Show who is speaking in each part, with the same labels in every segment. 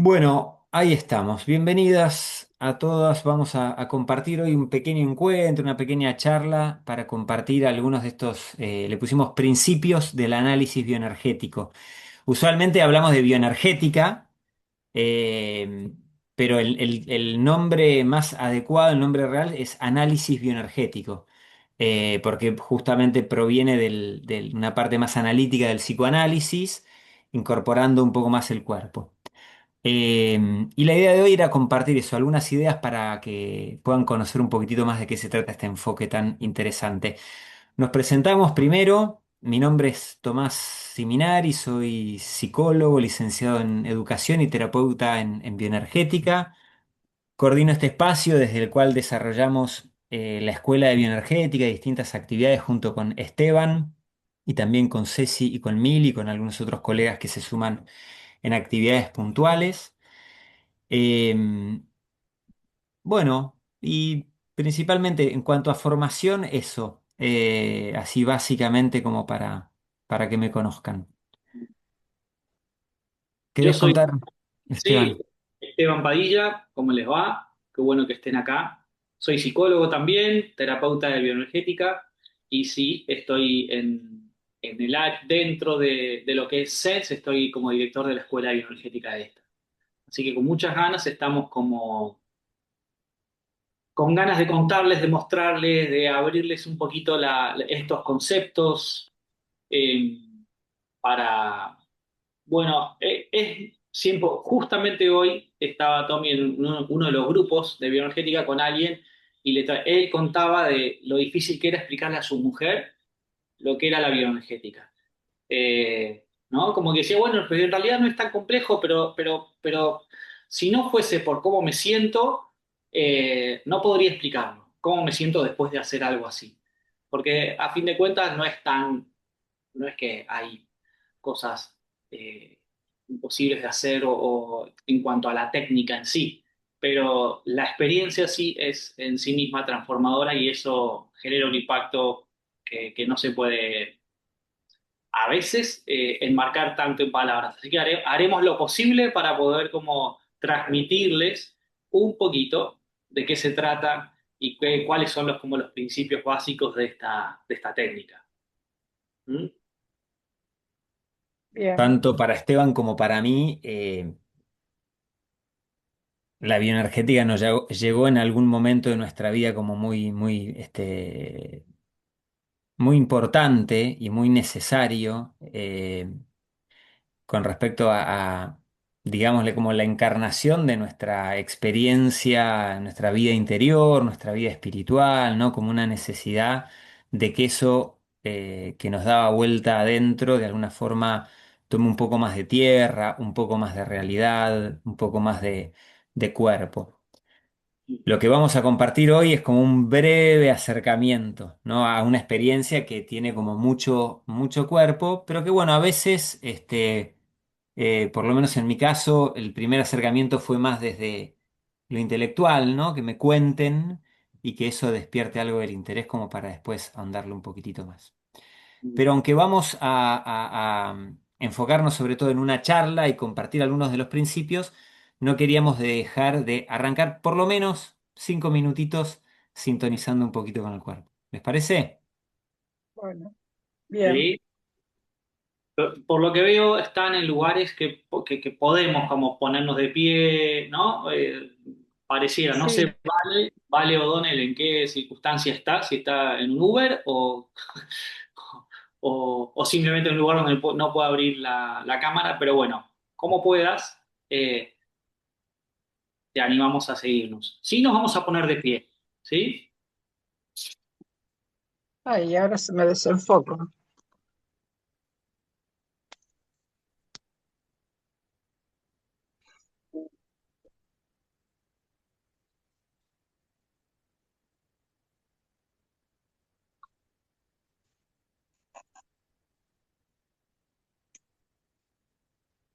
Speaker 1: Bueno, ahí estamos. Bienvenidas a todas. Vamos a compartir hoy un pequeño encuentro, una pequeña charla para compartir algunos de estos, le pusimos principios del análisis bioenergético. Usualmente hablamos de bioenergética, eh, pero el nombre más adecuado, el nombre real es análisis bioenergético, porque justamente proviene de una parte más analítica del psicoanálisis, incorporando un poco más el cuerpo. Y la idea de hoy era compartir eso, algunas ideas para que puedan conocer un poquitito más de qué se trata este enfoque tan interesante. Nos presentamos primero. Mi nombre es Tomás Siminari, soy psicólogo, licenciado en educación y terapeuta en bioenergética. Coordino este espacio desde el cual desarrollamos la Escuela de Bioenergética y distintas actividades junto con Esteban y también con Ceci y con Mili y con algunos otros colegas que se suman en actividades puntuales. Em, bueno, y principalmente en cuanto a formación, eso, así básicamente como para que me conozcan.
Speaker 2: Yo
Speaker 1: ¿Querés
Speaker 2: soy,
Speaker 1: contar,
Speaker 2: sí,
Speaker 1: Esteban?
Speaker 2: Esteban Padilla, ¿cómo les va? Qué bueno que estén acá. Soy psicólogo también, terapeuta de bioenergética y sí, estoy dentro de lo que es SENS, estoy como director de la Escuela de Bioenergética de esta. Así que con muchas ganas estamos como con ganas de contarles, de mostrarles, de abrirles un poquito estos conceptos eh, para. Bueno, es siempre, justamente hoy estaba Tommy en uno de los grupos de bioenergética con alguien y él contaba de lo difícil que era explicarle a su mujer lo que era la bioenergética. ¿No? Como que decía, bueno, pero en realidad no es tan complejo, pero si no fuese por cómo me siento, no podría explicarlo, cómo me siento después de hacer algo así. Porque a fin de cuentas no es que hay cosas imposibles de hacer o en cuanto a la técnica en sí, pero la experiencia sí es en sí misma transformadora y eso genera un impacto que no se puede a veces enmarcar tanto en palabras. Así que haremos lo posible para poder como transmitirles un poquito de qué se trata y cuáles son como los principios básicos de esta técnica. ¿Mm?
Speaker 3: Bien,
Speaker 1: Tanto para Esteban como para mí, la bioenergética nos llegó en algún momento de nuestra vida como muy importante y muy necesario. Con respecto digámosle, como la encarnación de nuestra experiencia, nuestra vida interior, nuestra vida espiritual, ¿no? Como una necesidad de que eso que nos daba vuelta adentro, de alguna forma, tome un poco más de tierra, un poco más de realidad, un poco más de cuerpo. Lo que vamos a compartir hoy es como un breve acercamiento, ¿no? A una experiencia que tiene como mucho, mucho cuerpo, pero que bueno, a veces, por lo menos en mi caso, el primer acercamiento fue más desde lo intelectual, ¿no? Que me cuenten y que eso despierte algo del interés como para después ahondarlo un poquitito más. Pero aunque vamos a enfocarnos sobre todo en una charla y compartir algunos de los principios, no queríamos dejar de arrancar por lo menos 5 minutitos sintonizando un poquito con el cuerpo. ¿Les parece?
Speaker 3: bueno, bien,
Speaker 2: Sí. Por lo que veo, están en lugares que podemos como ponernos de pie, ¿no? Pareciera, no sé,
Speaker 3: sí,
Speaker 2: vale O'Donnell en qué circunstancia está, si está en un Uber o simplemente en un lugar donde no puede abrir la cámara, pero bueno, como puedas, eh, te animamos a seguirnos. Sí, nos vamos a poner de pie, ¿sí?
Speaker 3: ay, ahora se me desenfoca.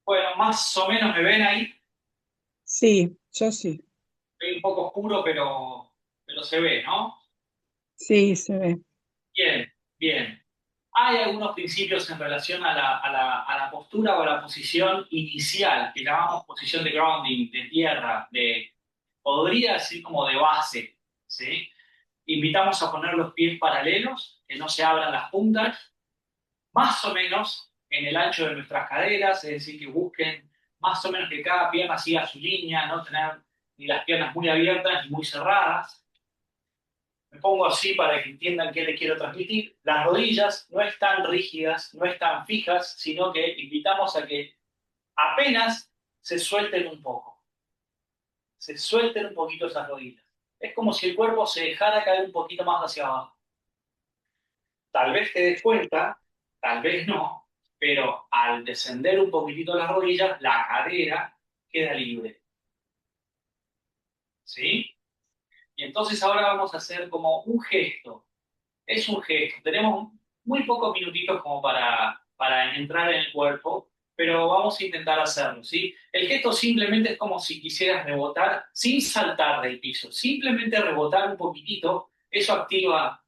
Speaker 2: Bueno, más o menos me ven ahí.
Speaker 3: Sí, yo sí,
Speaker 2: Estoy un poco oscuro, pero se ve, ¿no?
Speaker 3: sí, se ve.
Speaker 2: Bien, bien. Hay algunos principios en relación a la postura o a la posición inicial, que llamamos posición de grounding, de tierra, podría decir como de base, ¿sí? Invitamos a poner los pies paralelos, que no se abran las puntas, más o menos en el ancho de nuestras caderas, es decir, que busquen más o menos que cada pierna siga su línea, no tener ni las piernas muy abiertas ni muy cerradas. Me pongo así para que entiendan qué les quiero transmitir. Las rodillas no están rígidas, no están fijas, sino que invitamos a que apenas se suelten un poco, se suelten un poquito esas rodillas. Es como si el cuerpo se dejara caer un poquito más hacia abajo. Tal vez te des cuenta, tal vez no, pero al descender un poquitito las rodillas, la cadera queda libre. ¿Sí? Y entonces ahora vamos a hacer como un gesto. Es un gesto. Tenemos muy pocos minutitos como para entrar en el cuerpo, pero vamos a intentar hacerlo, ¿sí? El gesto simplemente es como si quisieras rebotar sin saltar del piso. Simplemente rebotar un poquitito, eso activa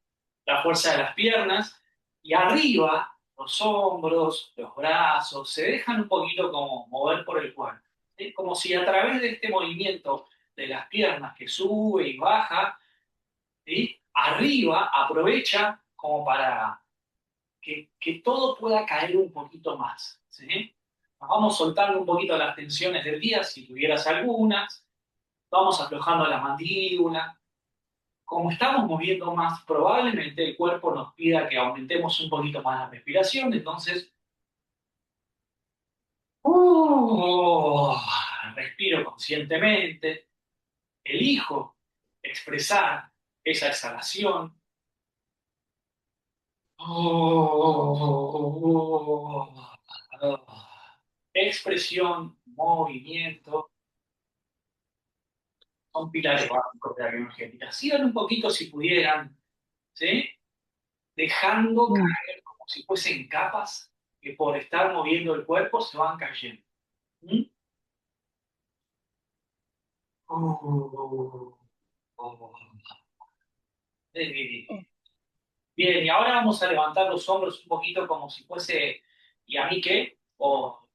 Speaker 2: la fuerza de las piernas y arriba los hombros, los brazos, se dejan un poquito como mover por el cuerpo. ¿Sí? Como si a través de este movimiento de las piernas que sube y baja, ¿sí? Arriba aprovecha como para que todo pueda caer un poquito más. ¿Sí? Nos vamos soltando un poquito las tensiones del día, si tuvieras algunas, vamos aflojando la mandíbula. Como estamos moviendo más, probablemente el cuerpo nos pida que aumentemos un poquito más la respiración, entonces uh, respiro conscientemente, elijo expresar esa exhalación. Expresión, movimiento, son pilares básicos de la bioenergética. Sigan un poquito si pudieran, ¿sí? Dejando
Speaker 3: Mm.
Speaker 2: caer como si fuesen capas que por estar moviendo el cuerpo se van cayendo. ¿Mm? Oh, oh.
Speaker 3: Oh,
Speaker 2: Bien, y ahora vamos a levantar los hombros un poquito como si fuese, ¿y a mí qué? O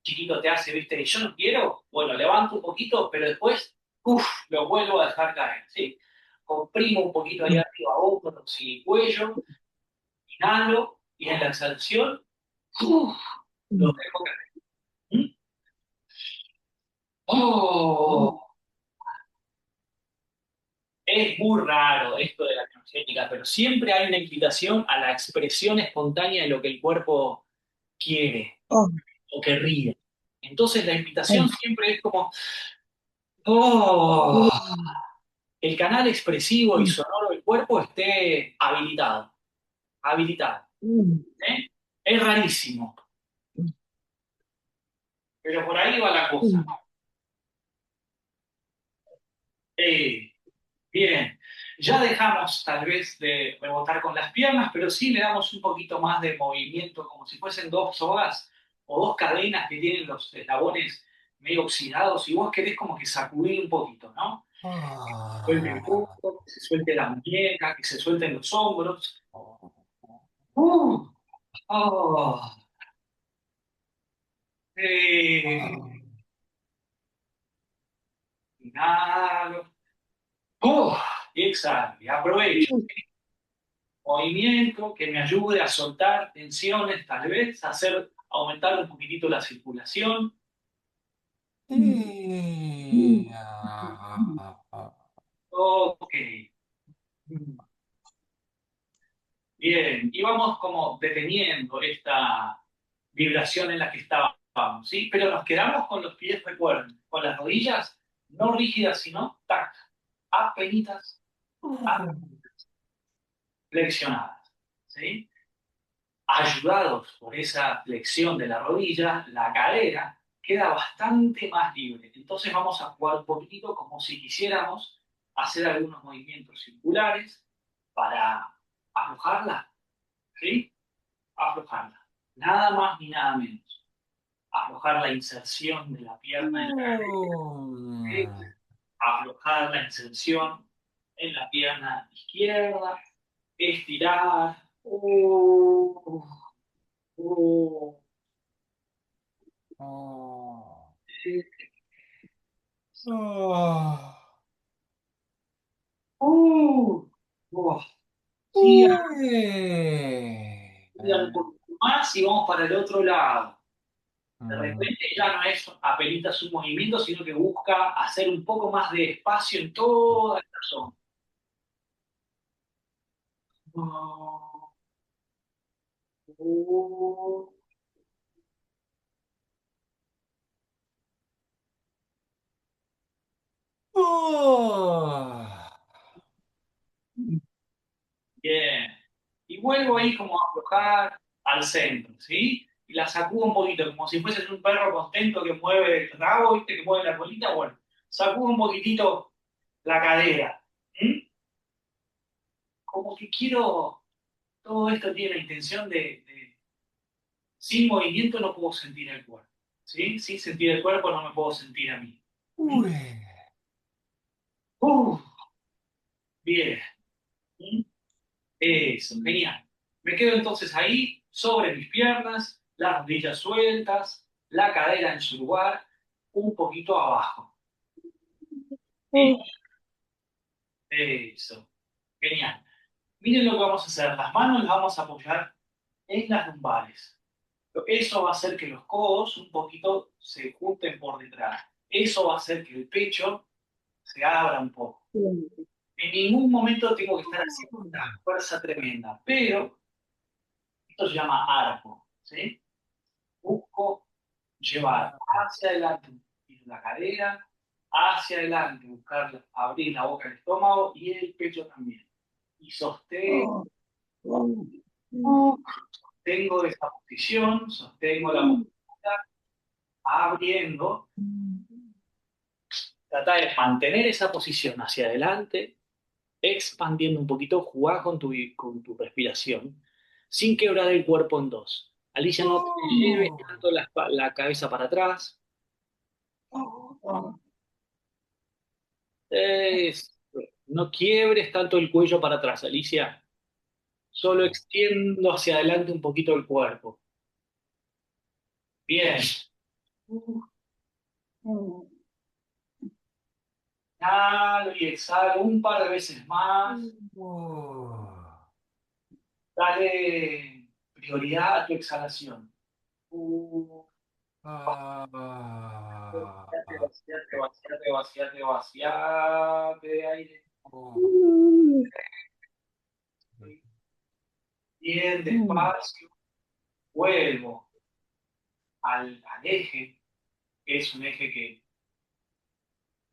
Speaker 2: chiquito te hace, ¿viste? Y yo no quiero, bueno, levanto un poquito, pero después, uff, lo vuelvo a dejar caer, ¿sí? Comprimo un poquito ahí
Speaker 3: mm,
Speaker 2: arriba, hombros y cuello, inhalo, y en la exhalación, uff, lo
Speaker 3: mm,
Speaker 2: dejo caer. ¿Mm?
Speaker 3: mm.
Speaker 2: Oh, es muy raro esto de la energética, pero siempre hay una invitación a la expresión espontánea de lo que el cuerpo quiere
Speaker 3: Oh,
Speaker 2: o querría. Entonces la invitación
Speaker 3: oh,
Speaker 2: siempre es como, oh,
Speaker 3: mm,
Speaker 2: el canal expresivo y
Speaker 3: mm,
Speaker 2: sonoro del cuerpo esté habilitado, habilitado.
Speaker 3: mm,
Speaker 2: ¿Eh? Es rarísimo,
Speaker 3: mm,
Speaker 2: pero por ahí va la cosa.
Speaker 3: mm.
Speaker 2: Eh, bien, ya dejamos tal vez de rebotar con las piernas, pero sí le damos un poquito más de movimiento, como si fuesen dos sogas o dos cadenas que tienen los eslabones medio oxidados y vos querés como que sacudir un poquito, ¿no? Suelte el
Speaker 1: Ah.
Speaker 2: cuerpo, que se suelte la muñeca, que se suelten los hombros. Uh, oh,
Speaker 1: Ah.
Speaker 2: eh, inhalo. Uh, y exhalo. Y aprovecho movimiento que me ayude a soltar tensiones, tal vez, a hacer aumentar un poquitito la circulación.
Speaker 1: Ah.
Speaker 2: Ok, bien. Y vamos como deteniendo esta vibración en la que estábamos, ¿sí? Pero nos quedamos con los pies, recuerden, con las rodillas no rígidas, sino tac, apenitas, flexionadas, ¿sí? Ayudados por esa flexión de la rodilla, la cadera queda bastante más libre. Entonces vamos a jugar un poquitito como si quisiéramos hacer algunos movimientos circulares para aflojarla, ¿sí? Aflojarla. Nada más ni nada menos. Aflojar la inserción de la pierna en la cadera, ¿sí? Aflojar la inserción en la pierna izquierda, estirar, Oh, oh,
Speaker 1: Oh.
Speaker 2: sí.
Speaker 1: Oh.
Speaker 2: Oh, sigan,
Speaker 1: Uy.
Speaker 2: sigan un poco más y vamos para el otro lado. De
Speaker 1: Mm.
Speaker 2: repente ya no es apenas un movimiento, sino que busca hacer un poco más de espacio en toda esta zona. Oh, oh.
Speaker 1: Oh.
Speaker 2: Bien. Y vuelvo ahí como a aflojar al centro, ¿sí? Y la sacudo un poquito, como si fueses un perro contento que mueve el rabo, ¿viste? Que mueve la colita. Bueno, sacudo un poquitito la cadera. ¿M? Como que quiero, todo esto tiene la intención sin movimiento no puedo sentir el cuerpo, ¿sí? Sin sentir el cuerpo no me puedo sentir a mí. ¿M?
Speaker 1: Uy.
Speaker 2: Uh, bien. ¿M? Eso, genial. Me quedo entonces ahí, sobre mis piernas, las rodillas sueltas, la cadera en su lugar, un poquito abajo.
Speaker 3: Oh,
Speaker 2: Eso, genial. Miren lo que vamos a hacer. Las manos las vamos a apoyar en las lumbares. Eso va a hacer que los codos un poquito se junten por detrás. Eso va a hacer que el pecho se abra un poco.
Speaker 3: bien.
Speaker 2: En ningún momento tengo que estar haciendo una fuerza tremenda, pero esto se llama arco, ¿sí? Busco llevar hacia adelante la cadera, hacia adelante, buscar abrir la boca del estómago y el pecho también. Y
Speaker 3: Oh, oh,
Speaker 2: sostengo esa posición, sostengo la postura, abriendo. Trata de mantener esa posición hacia adelante, expandiendo un poquito, jugar con tu respiración, sin quebrar el cuerpo en dos. Alicia, no te lleves
Speaker 1: Oh.
Speaker 2: tanto la cabeza para atrás.
Speaker 3: oh,
Speaker 2: Es- no quiebres tanto el cuello para atrás, Alicia. Solo extiendo hacia adelante un poquito el cuerpo. Bien.
Speaker 3: oh,
Speaker 2: Inhalo y exhalo un par de veces más.
Speaker 1: Oh.
Speaker 2: Dale prioridad a tu exhalación. Uh,
Speaker 1: Ah.
Speaker 2: vaciate, vaciate, vaciate, vaciate, vaciate de aire.
Speaker 1: Oh.
Speaker 2: Bien, despacio. Vuelvo al eje, que es un eje que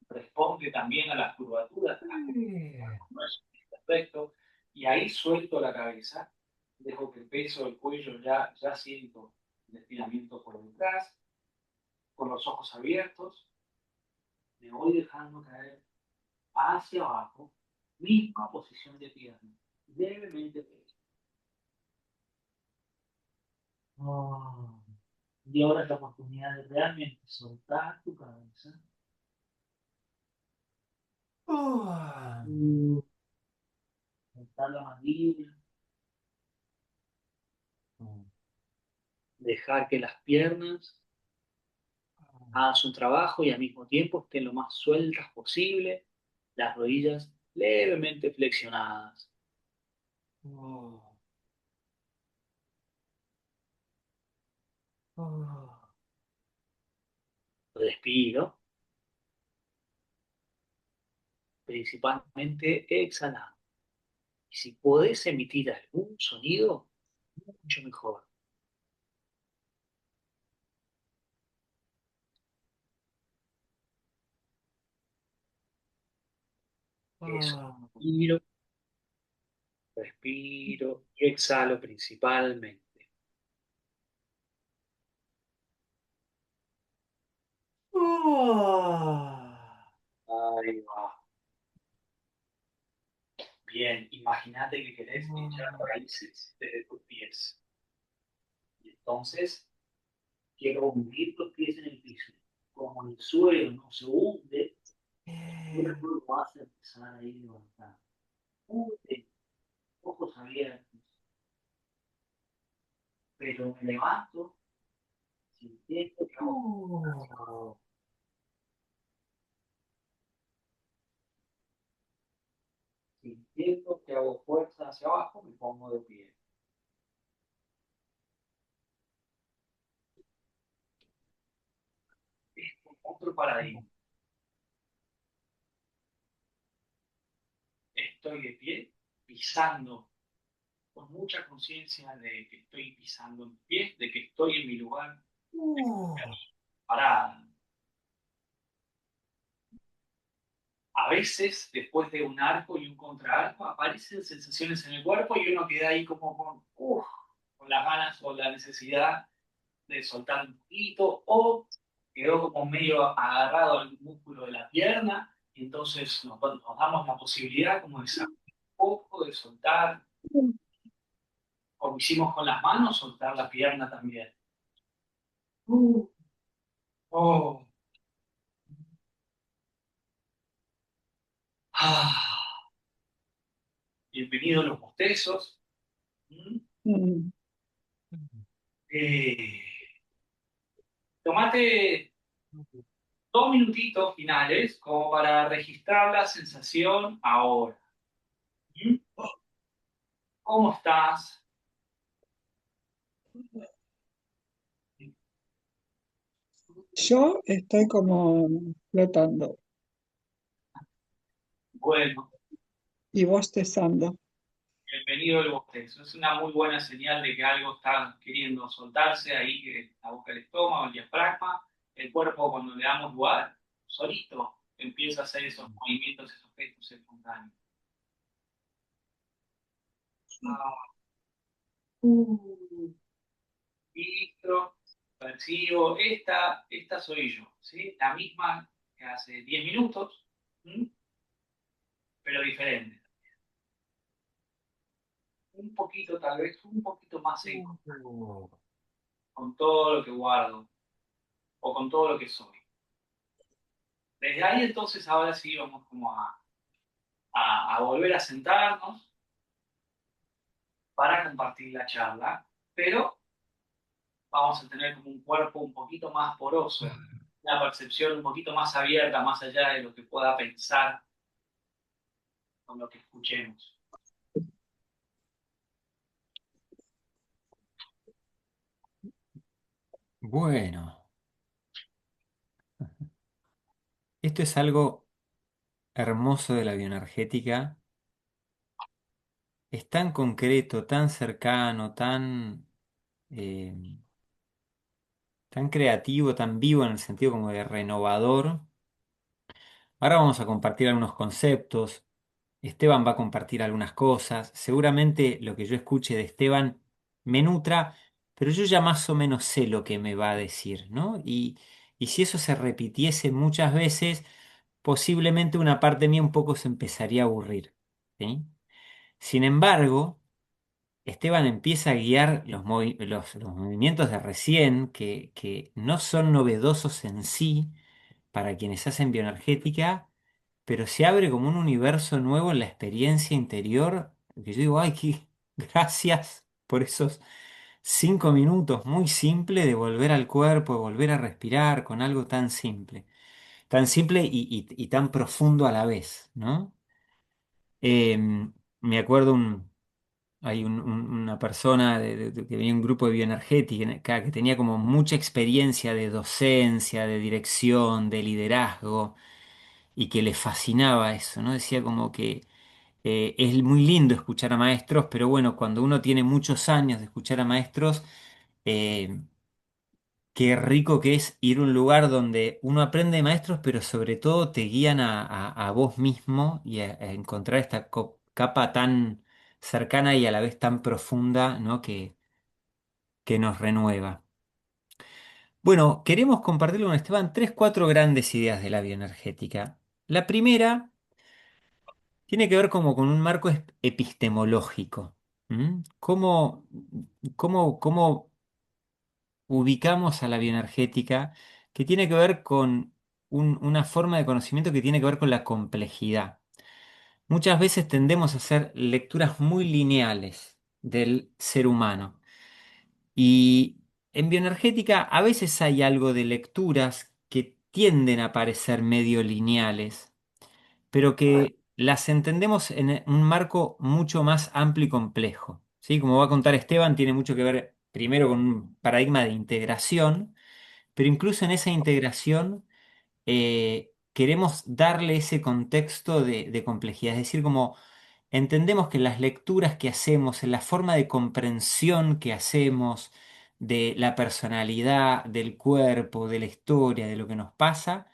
Speaker 2: responde también a las curvaturas, a las
Speaker 1: Yeah.
Speaker 2: no es perfecto, y ahí suelto la cabeza, dejo que el peso del cuello ya siento el estiramiento por detrás, con los ojos abiertos, me voy dejando caer hacia abajo, misma posición de pierna, levemente pecho. Oh. Y ahora es la oportunidad de realmente soltar tu cabeza,
Speaker 1: Oh.
Speaker 2: mm, soltar la mandíbula, dejar que las piernas hagan su trabajo y al mismo tiempo estén lo más sueltas posible, las rodillas levemente flexionadas.
Speaker 1: Oh. Oh.
Speaker 2: Respiro, principalmente exhalando. Y si podés emitir algún sonido, mucho mejor. Eso.
Speaker 1: Oh.
Speaker 2: Respiro, respiro y exhalo principalmente.
Speaker 1: Oh.
Speaker 2: Ahí va. Bien, imagínate que querés echar
Speaker 1: Oh.
Speaker 2: raíces desde tus pies. Y entonces quiero hundir los pies en el piso. Como el suelo no se hunde,
Speaker 1: Yeah.
Speaker 2: luego vas a empezar a ir levantando. Hunde, ojos abiertos. pero me levanto sintiendo que hago, sintiendo que hago fuerza hacia abajo, me pongo de pie. Es otro paradigma. Estoy de pie, pisando con mucha conciencia de que estoy pisando mis pies, de que estoy en mi lugar, parada. A veces, después de un arco y un contraarco, aparecen sensaciones en el cuerpo y uno queda ahí como con las ganas o la necesidad de soltar un poquito, o quedó como medio agarrado al músculo de la pierna, y entonces nos damos la posibilidad como de sacar un poco, de soltar, como hicimos con las manos, soltar la pierna también. Uh, oh, ah. Bienvenidos los bostezos. ¿Mm?
Speaker 3: mm.
Speaker 2: Eh, tomate 2 minutitos finales como para registrar la sensación ahora. ¿Mm? ¿Cómo estás?
Speaker 3: Yo estoy como flotando
Speaker 2: Bueno,
Speaker 3: y bostezando.
Speaker 2: bienvenido el bostezo. Es una muy buena señal de que algo está queriendo soltarse ahí, que la boca del estómago, el diafragma, el cuerpo cuando le damos lugar, solito empieza a hacer esos movimientos, esos gestos espontáneos. Ah, registro, percibo, esta soy yo, ¿sí? La misma que hace 10 minutos, ¿m? Pero diferente. Un poquito, tal vez, un poquito más seco, con todo lo que guardo o con todo lo que soy. Desde ahí entonces ahora sí vamos como a volver a sentarnos para compartir la charla, pero vamos a tener como un cuerpo un poquito más poroso, una percepción un poquito más abierta, más allá de lo que pueda pensar con lo que escuchemos.
Speaker 1: Bueno, esto es algo hermoso de la bioenergética. Es tan concreto, tan cercano, eh, tan creativo, tan vivo en el sentido como de renovador. Ahora vamos a compartir algunos conceptos. Esteban va a compartir algunas cosas. Seguramente lo que yo escuche de Esteban me nutra, pero yo ya más o menos sé lo que me va a decir, ¿no? Y si eso se repitiese muchas veces, posiblemente una parte mía un poco se empezaría a aburrir, ¿sí? Sin embargo, Esteban empieza a guiar los movimientos de recién, que no son novedosos en sí para quienes hacen bioenergética, pero se abre como un universo nuevo en la experiencia interior, que yo digo, ay, gracias por esos 5 minutos muy simples de volver al cuerpo, de volver a respirar con algo tan simple y tan profundo a la vez, ¿no? Me acuerdo hay una persona que venía de un grupo de bioenergética que tenía como mucha experiencia de docencia, de dirección, de liderazgo y que le fascinaba eso, ¿no? Decía como que es muy lindo escuchar a maestros, pero bueno, cuando uno tiene muchos años de escuchar a maestros, eh, qué rico que es ir a un lugar donde uno aprende de maestros, pero sobre todo te guían a vos mismo y a encontrar esta capa tan cercana y a la vez tan profunda, ¿no? Que nos renueva. Bueno, queremos compartir con Esteban tres, cuatro grandes ideas de la bioenergética. La primera tiene que ver como con un marco epistemológico. ¿M? ¿Cómo ubicamos a la bioenergética que tiene que ver con una forma de conocimiento que tiene que ver con la complejidad? Muchas veces tendemos a hacer lecturas muy lineales del ser humano. Y en bioenergética a veces hay algo de lecturas que tienden a parecer medio lineales, pero que las entendemos en un marco mucho más amplio y complejo. ¿Sí? Como va a contar Esteban, tiene mucho que ver primero con un paradigma de integración, pero incluso en esa integración queremos darle ese contexto de complejidad. Es decir, como entendemos que las lecturas que hacemos, en la forma de comprensión que hacemos de la personalidad, del cuerpo, de la historia, de lo que nos pasa,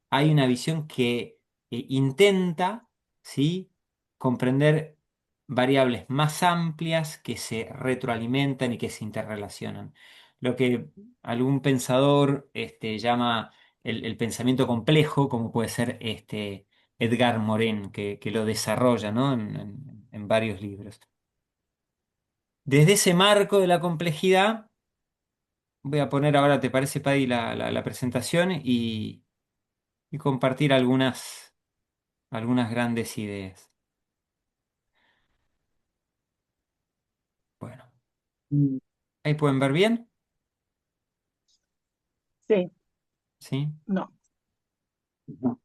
Speaker 1: hay una visión que intenta, ¿sí?, comprender variables más amplias que se retroalimentan y que se interrelacionan. Lo que algún pensador llama el pensamiento complejo, como puede ser Edgar Morin, que lo desarrolla, ¿no?, en varios libros. Desde ese marco de la complejidad, voy a poner ahora, ¿te parece, Paddy, la presentación y compartir algunas grandes ideas? Bueno,
Speaker 2: Mm,
Speaker 1: ahí pueden ver bien,
Speaker 3: Sí,
Speaker 1: ¿sí?
Speaker 3: no,
Speaker 2: no.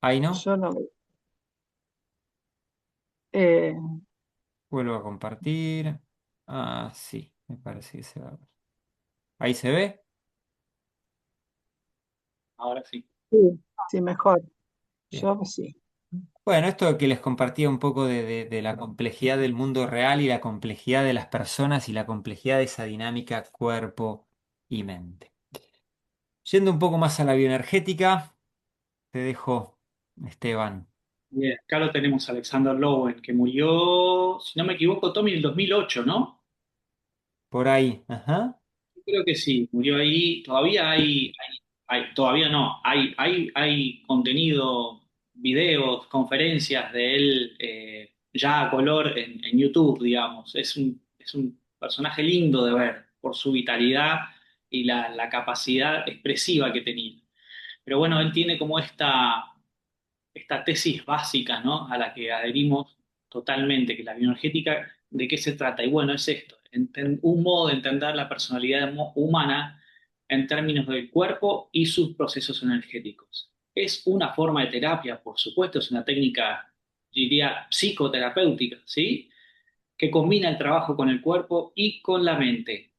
Speaker 1: Ahí no,
Speaker 3: yo no veo. Eh,
Speaker 1: vuelvo a compartir. Ah, sí, me parece que se va a ver. Ahí se ve.
Speaker 2: Ahora sí.
Speaker 3: sí, sí, mejor.
Speaker 1: Bien.
Speaker 3: Yo sí.
Speaker 1: Bueno, esto que les compartía un poco de la complejidad del mundo real y la complejidad de las personas y la complejidad de esa dinámica cuerpo y mente. Yendo un poco más a la bioenergética, te dejo, Esteban,
Speaker 2: Bien, acá lo tenemos a Alexander Lowen, que murió, si no me equivoco, Tommy, en el 2008, ¿no?
Speaker 1: por ahí. Ajá.
Speaker 2: Yo creo que sí, murió ahí. Todavía todavía no, hay contenido, videos, conferencias de él ya a color en YouTube, digamos. Es un personaje lindo de ver por su vitalidad y la capacidad expresiva que tenía. Pero bueno, él tiene como esta tesis básica, ¿no? A la que adherimos totalmente, que la bioenergética, ¿de qué se trata? Y bueno, es esto, un modo de entender la personalidad humana en términos del cuerpo y sus procesos energéticos. Es una forma de terapia, por supuesto, es una técnica, diría, psicoterapéutica, ¿sí? Que combina el trabajo con el cuerpo y con la mente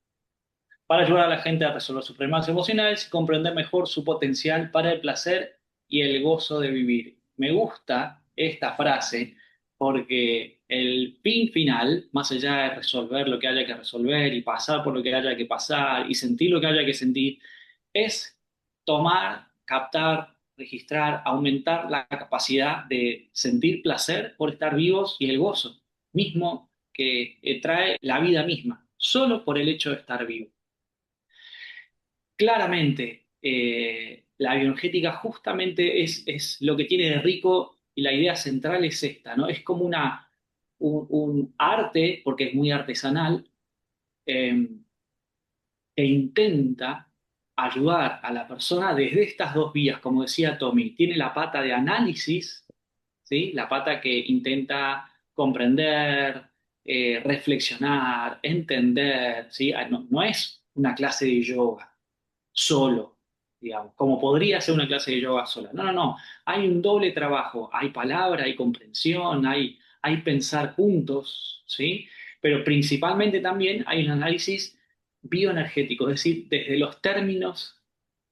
Speaker 2: para ayudar a la gente a resolver sus problemas emocionales y comprender mejor su potencial para el placer y el gozo de vivir. Me gusta esta frase porque el fin final, más allá de resolver lo que haya que resolver y pasar por lo que haya que pasar y sentir lo que haya que sentir, es tomar, captar, registrar, aumentar la capacidad de sentir placer por estar vivos y el gozo mismo que trae la vida misma, solo por el hecho de estar vivo. Claramente, la bioenergética justamente es lo que tiene de rico y la idea central es esta, ¿no? Es como un arte, porque es muy artesanal, eh, e intenta ayudar a la persona desde estas dos vías, como decía Tommy. Tiene la pata de análisis, ¿sí? La pata que intenta comprender, reflexionar, entender, ¿sí? No, no es una clase de yoga solo, digamos, como podría ser una clase de yoga sola. No, no, no. Hay un doble trabajo. Hay palabra, hay comprensión, hay pensar juntos, ¿sí? Pero principalmente también hay un análisis bioenergético, es decir, desde los términos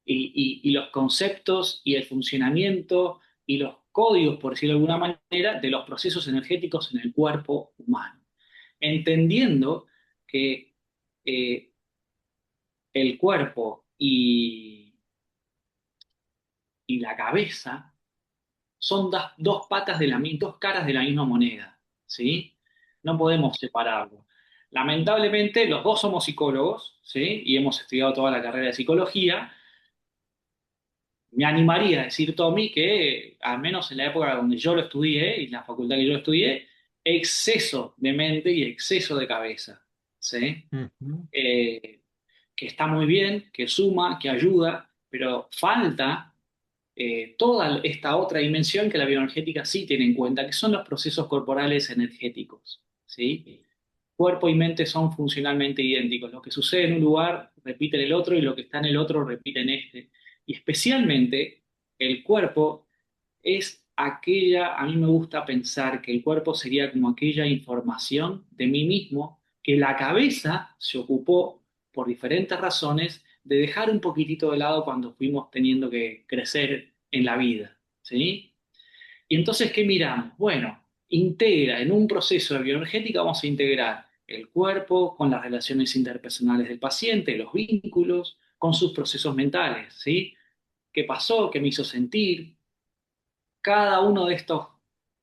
Speaker 2: y los conceptos y el funcionamiento y los códigos, por decirlo de alguna manera, de los procesos energéticos en el cuerpo humano. Entendiendo que eh, el cuerpo y la cabeza son dos patas dos caras de la misma moneda, ¿sí? No podemos separarlo. Lamentablemente, los dos somos psicólogos, ¿sí? Y hemos estudiado toda la carrera de psicología. Me animaría a decir, Tommy, que al menos en la época donde yo lo estudié y la facultad que yo estudié, exceso de mente y exceso de cabeza, ¿sí?
Speaker 1: Ujú.
Speaker 2: Eh, que está muy bien, que suma, que ayuda, pero falta toda esta otra dimensión que la bioenergética sí tiene en cuenta, que son los procesos corporales energéticos, ¿sí? cuerpo y mente son funcionalmente idénticos. Lo que sucede en un lugar repite en el otro y lo que está en el otro repite en este. Y especialmente el cuerpo es aquella, a mí me gusta pensar que el cuerpo sería como aquella información de mí mismo que la cabeza se ocupó por diferentes razones de dejar un poquitito de lado cuando fuimos teniendo que crecer en la vida, ¿sí? Y entonces, ¿qué miramos? Bueno, integra en un proceso de bioenergética, vamos a integrar el cuerpo con las relaciones interpersonales del paciente, los vínculos, con sus procesos mentales, ¿sí? ¿Qué pasó? ¿Qué me hizo sentir? Cada uno de estos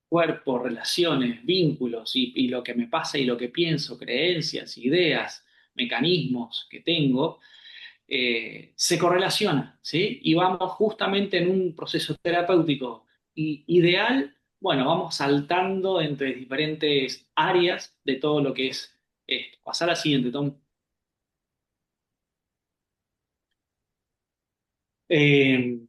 Speaker 2: cuerpos, relaciones, vínculos y lo que me pasa y lo que pienso, creencias, ideas, mecanismos que tengo, se correlaciona, ¿sí? Y vamos justamente en un proceso terapéutico ideal, bueno, vamos saltando entre diferentes áreas de todo lo que es esto. Pasar a la siguiente, Tom. Eh,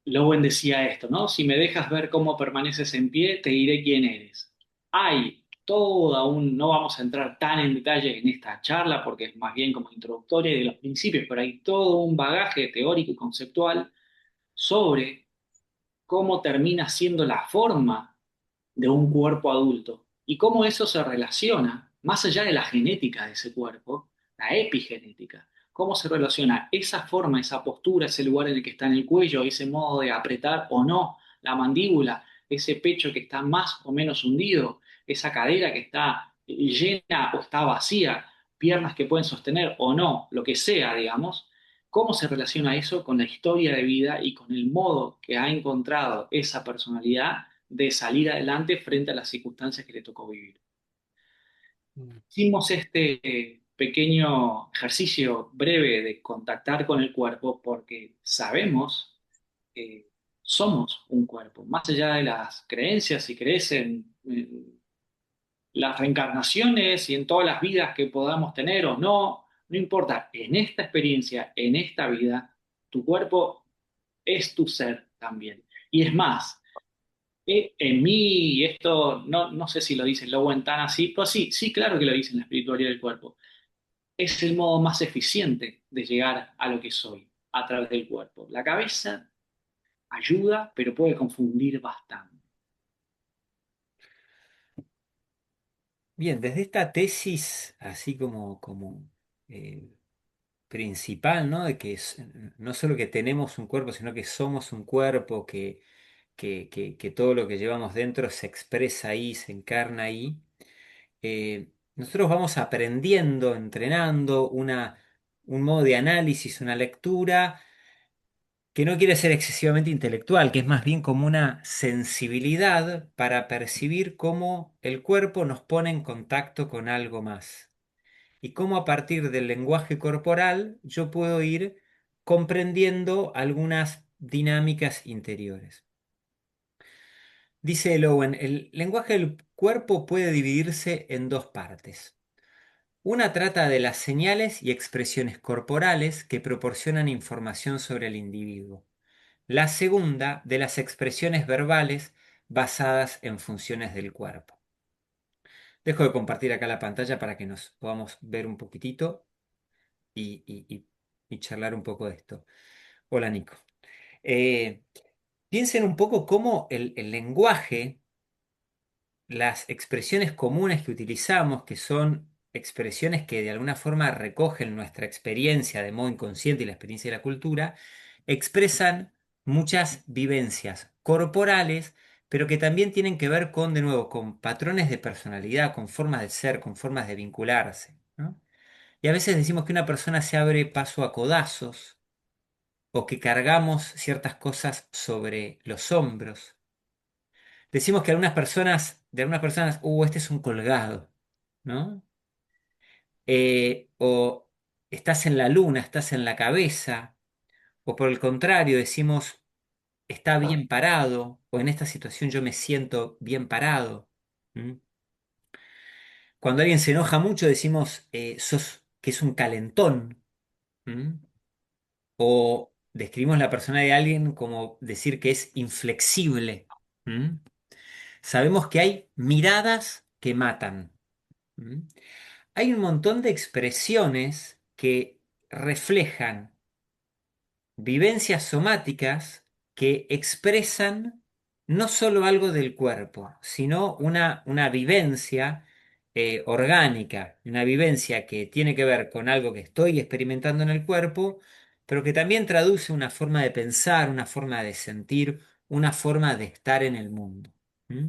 Speaker 2: Lowen decía esto, ¿no? Si me dejas ver cómo permaneces en pie, te diré quién eres. Hay toda un, no vamos a entrar tan en detalle en esta charla porque es más bien como introductoria de los principios, pero hay todo un bagaje teórico y conceptual sobre cómo termina siendo la forma de un cuerpo adulto y cómo eso se relaciona, más allá de la genética de ese cuerpo, la epigenética, cómo se relaciona esa forma, esa postura, ese lugar en el que está en el cuello, ese modo de apretar o no la mandíbula, ese pecho que está más o menos hundido, esa cadera que está llena o está vacía, piernas que pueden sostener o no, lo que sea, digamos. ¿Cómo se relaciona eso con la historia de vida y con el modo que ha encontrado esa personalidad de salir adelante frente a las circunstancias que le tocó vivir?
Speaker 1: Mm.
Speaker 2: Hicimos este pequeño ejercicio breve de contactar con el cuerpo porque sabemos que somos un cuerpo, más allá de las creencias, si crees en las reencarnaciones y en todas las vidas que podamos tener o no, no importa, en esta experiencia, en esta vida, tu cuerpo es tu ser también. Y es más, en mí, y esto no sé si lo dice Lowen tan así, pero sí, sí, claro que lo dice en la espiritualidad del cuerpo. Es el modo más eficiente de llegar a lo que soy, a través del cuerpo. La cabeza ayuda, pero puede confundir bastante.
Speaker 1: Bien, desde esta tesis, así como eh, principal, ¿no? De que no solo que tenemos un cuerpo, sino que somos un cuerpo, que todo lo que llevamos dentro se expresa ahí, se encarna ahí. Nosotros vamos aprendiendo, entrenando un modo de análisis, una lectura que no quiere ser excesivamente intelectual, que es más bien como una sensibilidad para percibir cómo el cuerpo nos pone en contacto con algo más y cómo a partir del lenguaje corporal yo puedo ir comprendiendo algunas dinámicas interiores. Dice Lowen, el lenguaje del cuerpo puede dividirse en dos partes. Una trata de las señales y expresiones corporales que proporcionan información sobre el individuo. La segunda de las expresiones verbales basadas en funciones del cuerpo. Dejo de compartir acá la pantalla para que nos podamos ver un poquitito y charlar un poco de esto. Hola Nico. Eh, Piensen un poco cómo el lenguaje, las expresiones comunes que utilizamos, que son expresiones que de alguna forma recogen nuestra experiencia de modo inconsciente y la experiencia de la cultura, expresan muchas vivencias corporales, pero que también tienen que ver con, de nuevo, con patrones de personalidad, con formas de ser, con formas de vincularse, ¿no? Y a veces decimos que una persona se abre paso a codazos o que cargamos ciertas cosas sobre los hombros. Decimos que de algunas personas, este es un colgado, ¿no? O estás en la luna, estás en la cabeza, o por el contrario, decimos, está bien parado, o en esta situación yo me siento bien parado. ¿Mm? Cuando alguien se enoja mucho, decimos, que es un calentón. ¿Mm? O describimos la persona de alguien como decir que es inflexible. ¿Mm? Sabemos que hay miradas que matan. ¿Mm? Hay un montón de expresiones que reflejan vivencias somáticas que expresan no solo algo del cuerpo, sino una vivencia orgánica, una vivencia que tiene que ver con algo que estoy experimentando en el cuerpo, pero que también traduce una forma de pensar, una forma de sentir, una forma de estar en el mundo. ¿Mm?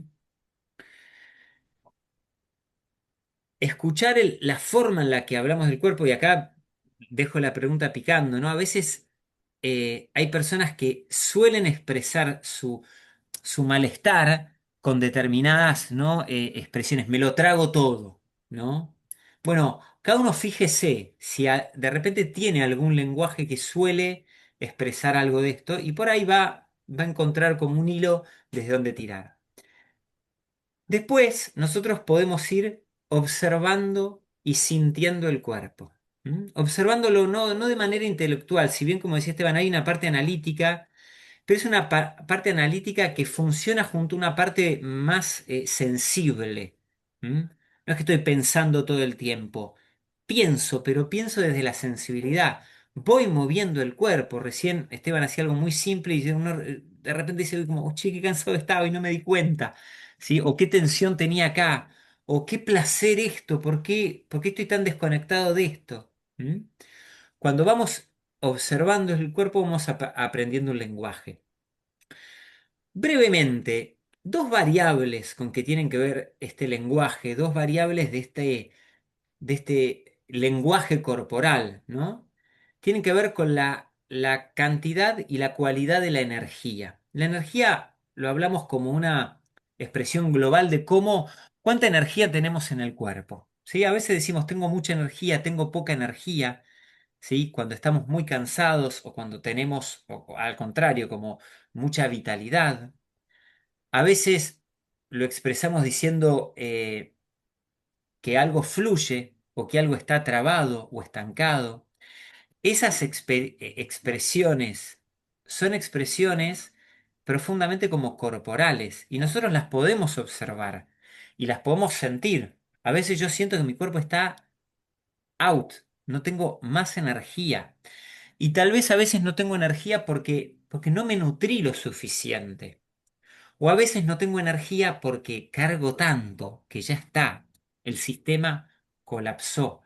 Speaker 1: Escuchar la forma en la que hablamos del cuerpo, y acá dejo la pregunta picando, ¿no? A veces hay personas que suelen expresar su malestar con determinadas, ¿no? Expresiones. Me lo trago todo, ¿no? Bueno, cada uno fíjese si de repente tiene algún lenguaje que suele expresar algo de esto y por ahí va a encontrar como un hilo desde donde tirar. Después, nosotros podemos ir observando y sintiendo el cuerpo. ¿M? Observándolo no de manera intelectual, si bien como decía Esteban, hay una parte analítica, pero es una parte analítica que funciona junto a una parte más sensible. ¿M? No es que estoy pensando todo el tiempo. Pienso, pero pienso desde la sensibilidad. Voy moviendo el cuerpo. Recién Esteban hacía algo muy simple y uno de repente dice como, oh, che, qué cansado estaba y no me di cuenta. ¿Sí? O qué tensión tenía acá. O qué placer esto. Por qué estoy tan desconectado de esto? ¿Mm? Cuando vamos observando el cuerpo, vamos aprendiendo un lenguaje. Brevemente, dos variables con que tienen que ver este lenguaje, dos variables de este lenguaje corporal, ¿no? Tienen que ver con la cantidad y la cualidad de la energía. La energía lo hablamos como una expresión global de cuánta energía tenemos en el cuerpo. ¿Sí? A veces decimos tengo mucha energía, tengo poca energía. ¿Sí? Cuando estamos muy cansados o cuando tenemos, o al contrario, como mucha vitalidad. A veces lo expresamos diciendo que algo fluye o que algo está trabado o estancado. Esas expresiones son expresiones profundamente como corporales y nosotros las podemos observar y las podemos sentir. A veces yo siento que mi cuerpo está out, no tengo más energía. Y tal vez a veces no tengo energía porque no me nutrí lo suficiente. O a veces no tengo energía porque cargo tanto que ya está, el sistema colapsó.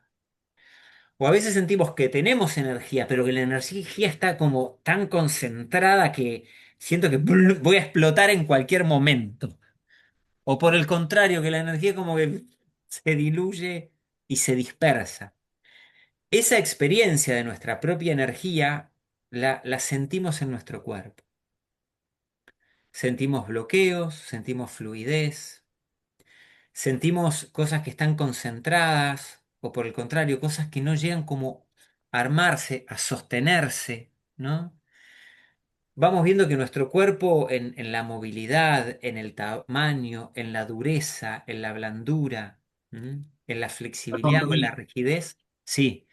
Speaker 1: O a veces sentimos que tenemos energía, pero que la energía está como tan concentrada que siento que voy a explotar en cualquier momento. O por el contrario, que la energía como que se diluye y se dispersa. Esa experiencia de nuestra propia energía la sentimos en nuestro cuerpo. Sentimos bloqueos, sentimos fluidez, sentimos cosas que están concentradas o por el contrario, cosas que no llegan como a armarse, a sostenerse, ¿no? Vamos viendo que nuestro cuerpo en la movilidad, en el tamaño, en la dureza, en la blandura, ¿m? En la
Speaker 2: Perdón,
Speaker 1: flexibilidad o en la
Speaker 2: Tommy,
Speaker 1: rigidez, sí,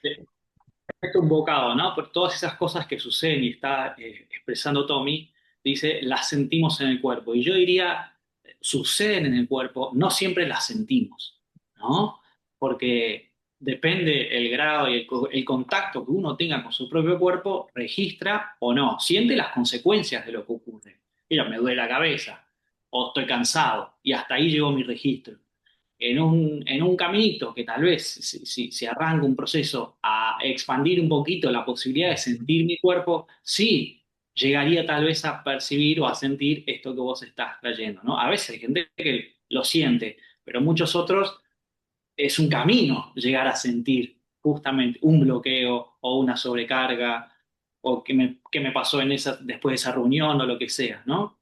Speaker 2: perfecto un bocado, ¿no? Por todas esas cosas que suceden y está expresando Tommy, dice, las sentimos en el cuerpo. Y yo diría, suceden en el cuerpo, no siempre las sentimos, ¿no? Porque depende el grado y el contacto que uno tenga con su propio cuerpo, registra o no, siente las consecuencias de lo que ocurre. Mira, me duele la cabeza, o estoy cansado, y hasta ahí llegó mi registro en un caminito que tal vez si arranca un proceso a expandir un poquito la posibilidad de sentir mi cuerpo, sí llegaría tal vez a percibir o a sentir esto que vos estás trayendo, ¿no? A veces hay gente que lo siente, pero muchos otros es un camino llegar a sentir justamente un bloqueo o una sobrecarga o qué me pasó después de esa reunión o lo que sea, ¿no?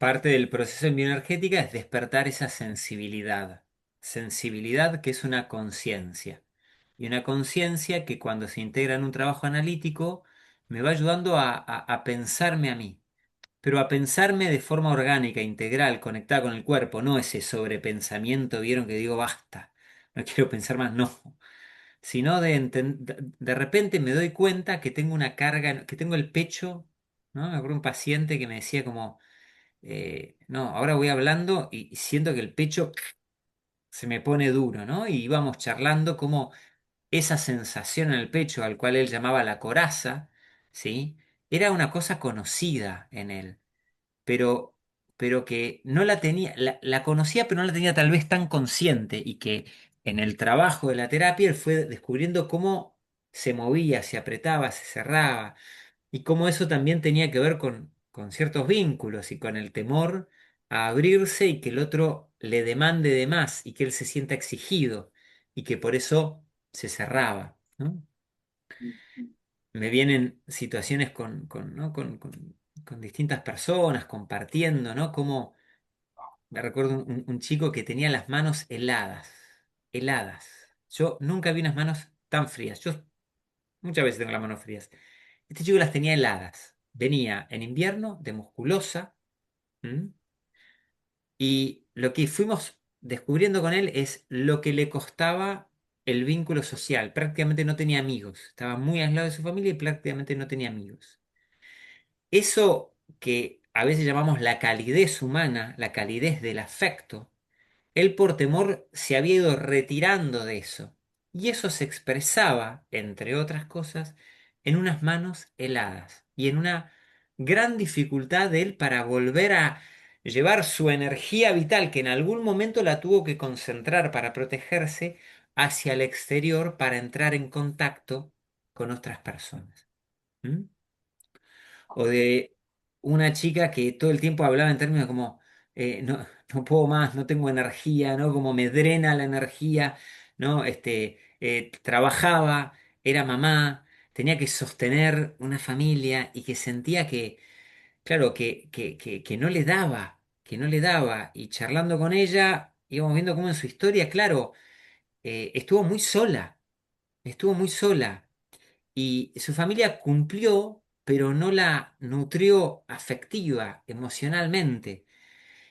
Speaker 1: parte del proceso en bioenergética es despertar esa sensibilidad. Sensibilidad que es una conciencia. Y una conciencia que cuando se integra en un trabajo analítico me va ayudando a pensarme a mí. Pero a pensarme de forma orgánica, integral, conectada con el cuerpo, no ese sobrepensamiento, vieron que digo basta, no quiero pensar más, no. Sino de repente me doy cuenta que tengo una carga, que tengo el pecho, ¿no? Me acuerdo un paciente que me decía como no, ahora voy hablando y siento que el pecho se me pone duro, ¿no? Y íbamos charlando como esa sensación en el pecho, al cual él llamaba la coraza, ¿sí? Era una cosa conocida en él, pero, pero que no la tenía, la conocía, pero no la tenía tal vez tan consciente, y que en el trabajo de la terapia él fue descubriendo cómo se movía, se apretaba, se cerraba, y cómo eso también tenía que ver con ciertos vínculos y con el temor a abrirse y que el otro le demande de más y que él se sienta exigido y que por eso se cerraba, ¿no? Me vienen situaciones ¿no? con distintas personas compartiendo, ¿no? Como me recuerdo un chico que tenía las manos heladas, heladas. Yo nunca vi unas manos tan frías. Yo muchas veces tengo las manos frías. Este chico las tenía heladas. Venía en invierno de musculosa. ¿M? Y lo que fuimos descubriendo con él es lo que le costaba el vínculo social. Prácticamente no tenía amigos. Estaba muy aislado de su familia y prácticamente no tenía amigos. Eso que a veces llamamos la calidez humana, la calidez del afecto, él por temor se había ido retirando de eso. Y eso se expresaba, entre otras cosas, en unas manos heladas y en una gran dificultad de él para volver a llevar su energía vital, que en algún momento la tuvo que concentrar para protegerse, hacia el exterior para entrar en contacto con otras personas. ¿Mm? O de una chica que todo el tiempo hablaba en términos como, no, no puedo más, no tengo energía, ¿no? Como me drena la energía, ¿no? Trabajaba, era mamá, tenía que sostener una familia y que sentía que, claro, que no le daba, que no le daba. Y charlando con ella, íbamos viendo cómo en su historia, claro, estuvo muy sola y su familia cumplió, pero no la nutrió afectiva, emocionalmente.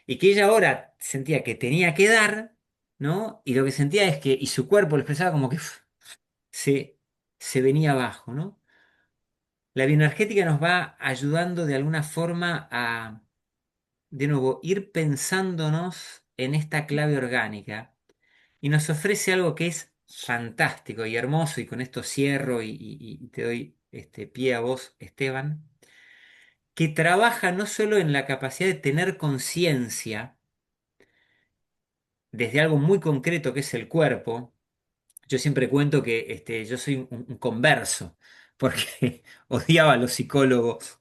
Speaker 1: Y que ella ahora sentía que tenía que dar, ¿no? Y lo que sentía es que, y su cuerpo lo expresaba como que se, se venía abajo, ¿no? La bioenergética nos va ayudando de alguna forma a, de nuevo, ir pensándonos en esta clave orgánica y nos ofrece algo que es fantástico y hermoso, y con esto cierro y te doy pie a vos, Esteban, que trabaja no solo en la capacidad de tener conciencia desde algo muy concreto que es el cuerpo. Yo siempre cuento que yo soy un converso, porque odiaba a los psicólogos.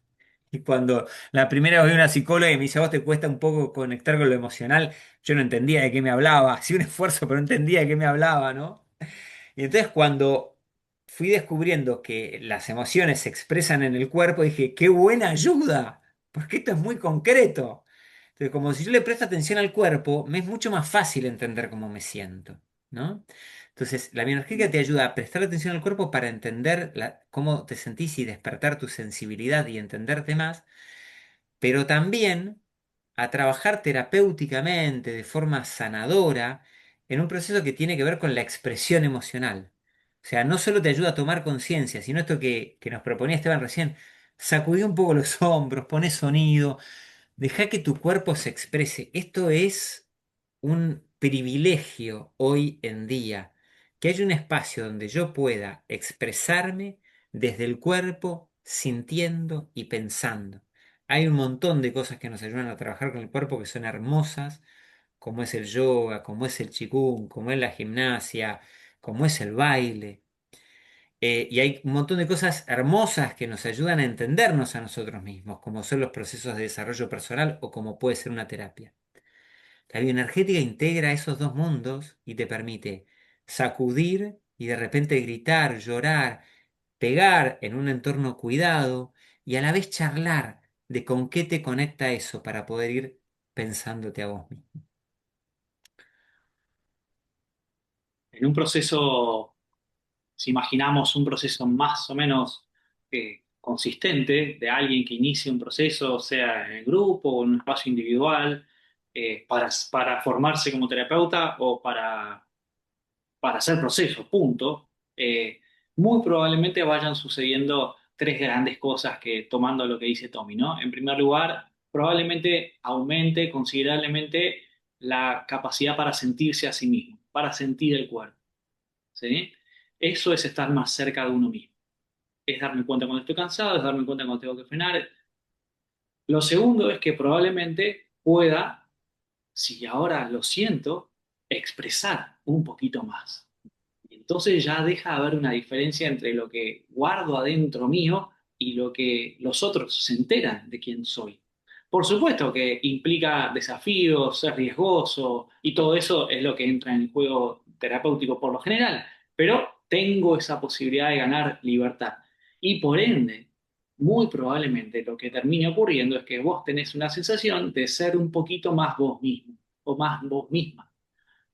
Speaker 1: Y cuando la primera vez vi una psicóloga y me dice, a vos te cuesta un poco conectar con lo emocional, yo no entendía de qué me hablaba. Hacía un esfuerzo, pero no entendía de qué me hablaba, ¿no? Y entonces cuando fui descubriendo que las emociones se expresan en el cuerpo, dije, qué buena ayuda, porque esto es muy concreto. Entonces, como si yo le presto atención al cuerpo, me es mucho más fácil entender cómo me siento, ¿no? Entonces, la bioenergética te ayuda a prestar atención al cuerpo para entender cómo te sentís y despertar tu sensibilidad y entenderte más, pero también a trabajar terapéuticamente, de forma sanadora, en un proceso que tiene que ver con la expresión emocional. O sea, no solo te ayuda a tomar conciencia, sino esto que nos proponía Esteban recién, sacudí un poco los hombros, poné sonido, deja que tu cuerpo se exprese. Esto es un privilegio hoy en día, que haya un espacio donde yo pueda expresarme desde el cuerpo, sintiendo y pensando. Hay un montón de cosas que nos ayudan a trabajar con el cuerpo que son hermosas, como es el yoga, como es el qigong, como es la gimnasia, como es el baile. Y hay un montón de cosas hermosas que nos ayudan a entendernos a nosotros mismos, como son los procesos de desarrollo personal o como puede ser una terapia. La bioenergética integra esos dos mundos y te permite sacudir y de repente gritar, llorar, pegar en un entorno cuidado y a la vez charlar de con qué te conecta eso para poder ir pensándote a vos mismo.
Speaker 2: En un proceso, si imaginamos un proceso más o menos consistente de alguien que inicie un proceso, sea en el grupo o en un espacio individual, para formarse como terapeuta o para hacer procesos, punto, muy probablemente vayan sucediendo tres grandes cosas que, tomando lo que dice Tommy, ¿no? En primer lugar, probablemente aumente considerablemente la capacidad para sentirse a sí mismo, para sentir el cuerpo, ¿sí? Eso es estar más cerca de uno mismo. Es darme cuenta cuando estoy cansado, es darme cuenta cuando tengo que frenar. Lo segundo es que probablemente pueda, si ahora lo siento, expresar un poquito más. Entonces ya deja de haber una diferencia entre lo que guardo adentro mío y lo que los otros se enteran de quién soy. Por supuesto que implica desafíos, es riesgoso y todo eso es lo que entra en el juego terapéutico por lo general, pero tengo esa posibilidad de ganar libertad. Y por ende, muy probablemente lo que termine ocurriendo es que vos tenés una sensación de ser un poquito más vos mismo o más vos misma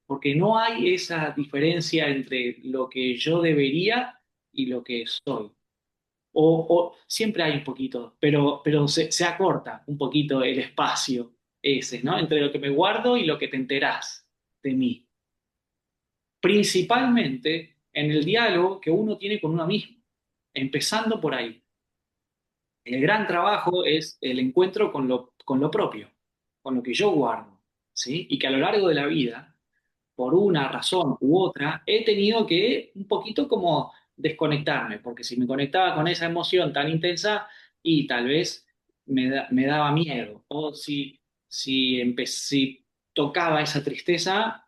Speaker 2: porque no hay esa diferencia entre lo que yo debería y lo que soy. O siempre hay un poquito, pero se acorta un poquito el espacio ese, ¿no? Entre lo que me guardo y lo que te enterás de mí. Principalmente en el diálogo que uno tiene con uno mismo, empezando por ahí. El gran trabajo es el encuentro con lo propio, con lo que yo guardo, ¿sí? Y que a lo largo de la vida por una razón u otra, he tenido que un poquito como desconectarme, porque si me conectaba con esa emoción tan intensa y tal vez me daba miedo, o si tocaba esa tristeza,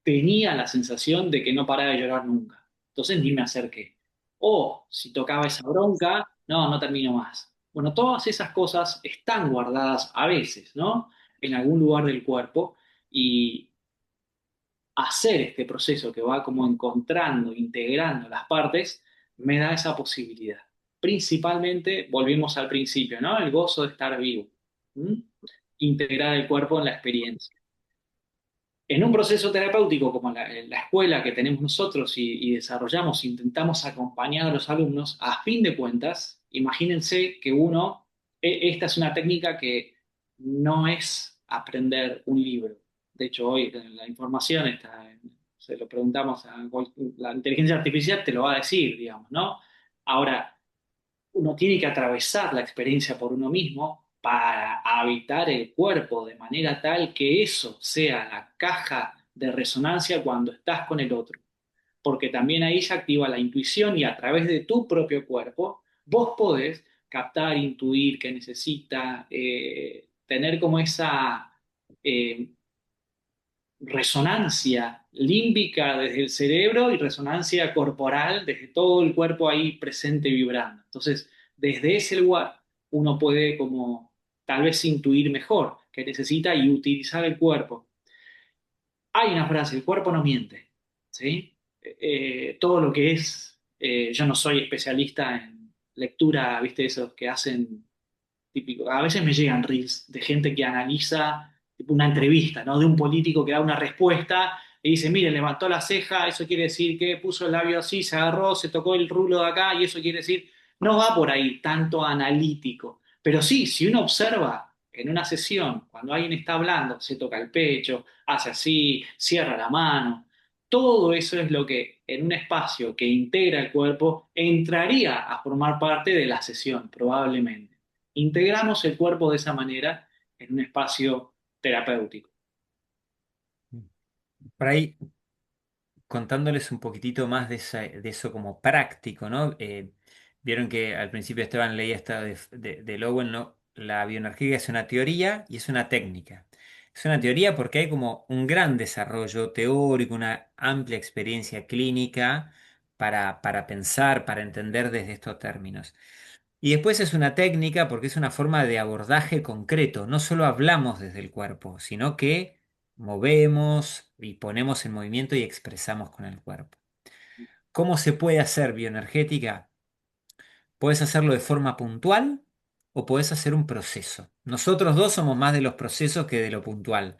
Speaker 2: tenía la sensación de que no paraba de llorar nunca, entonces ni me acerqué. O si tocaba esa bronca, no, no termino más. Bueno, todas esas cosas están guardadas a veces, ¿no? En algún lugar del cuerpo y hacer este proceso que va como encontrando, integrando las partes, me da esa posibilidad. Principalmente, volvimos al principio, ¿no? El gozo de estar vivo. ¿Mm? Integrar el cuerpo en la experiencia. En un proceso terapéutico como la escuela que tenemos nosotros y desarrollamos, intentamos acompañar a los alumnos, a fin de cuentas, imagínense que esta es una técnica que no es aprender un libro. De hecho, hoy la información está, se lo preguntamos la inteligencia artificial, te lo va a decir, digamos, ¿no? Ahora, uno tiene que atravesar la experiencia por uno mismo para habitar el cuerpo de manera tal que eso sea la caja de resonancia cuando estás con el otro. Porque también ahí se activa la intuición y a través de tu propio cuerpo vos podés captar, intuir que necesita, tener como esa eh, resonancia límbica desde el cerebro y resonancia corporal desde todo el cuerpo ahí presente vibrando. Entonces, desde ese lugar uno puede como tal vez intuir mejor que necesita y utilizar el cuerpo. Hay una frase, el cuerpo no miente, ¿sí? Todo lo que es, yo no soy especialista en lectura, ¿viste? Esos que hacen típico. A veces me llegan reels de gente que analiza tipo una entrevista, ¿no? De un político que da una respuesta y dice, mire, levantó la ceja, eso quiere decir que puso el labio así, se agarró, se tocó el rulo de acá y eso quiere decir, no va por ahí tanto analítico. Pero sí, si uno observa en una sesión, cuando alguien está hablando, se toca el pecho, hace así, cierra la mano, todo eso es lo que en un espacio que integra el cuerpo entraría a formar parte de la sesión, probablemente. Integramos el cuerpo de esa manera en un espacio terapéutico.
Speaker 1: Por ahí, contándoles un poquitito más de eso como práctico, ¿no? Vieron que al principio Esteban leía esta de Lowell, ¿no? La bioenergía es una teoría y es una técnica. Es una teoría porque hay como un gran desarrollo teórico, una amplia experiencia clínica para pensar, para entender desde estos términos. Y después es una técnica porque es una forma de abordaje concreto. No solo hablamos desde el cuerpo, sino que movemos y ponemos en movimiento y expresamos con el cuerpo. ¿Cómo se puede hacer bioenergética? Puedes hacerlo de forma puntual o puedes hacer un proceso. Nosotros dos somos más de los procesos que de lo puntual,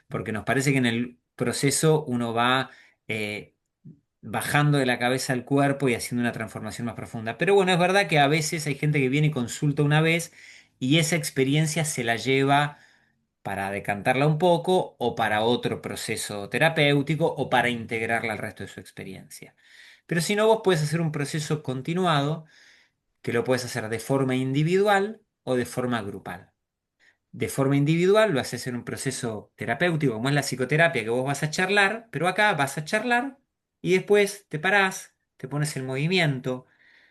Speaker 1: porque nos parece que en el proceso uno va eh, bajando de la cabeza al cuerpo y haciendo una transformación más profunda. Pero bueno, es verdad que a veces hay gente que viene y consulta una vez y esa experiencia se la lleva para decantarla un poco o para otro proceso terapéutico o para integrarla al resto de su experiencia. Pero si no, vos puedes hacer un proceso continuado que lo puedes hacer de forma individual o de forma grupal. de forma individual, lo haces en un proceso terapéutico, como es la psicoterapia, que vos vas a charlar, pero acá vas a charlar y después te parás, te pones en movimiento,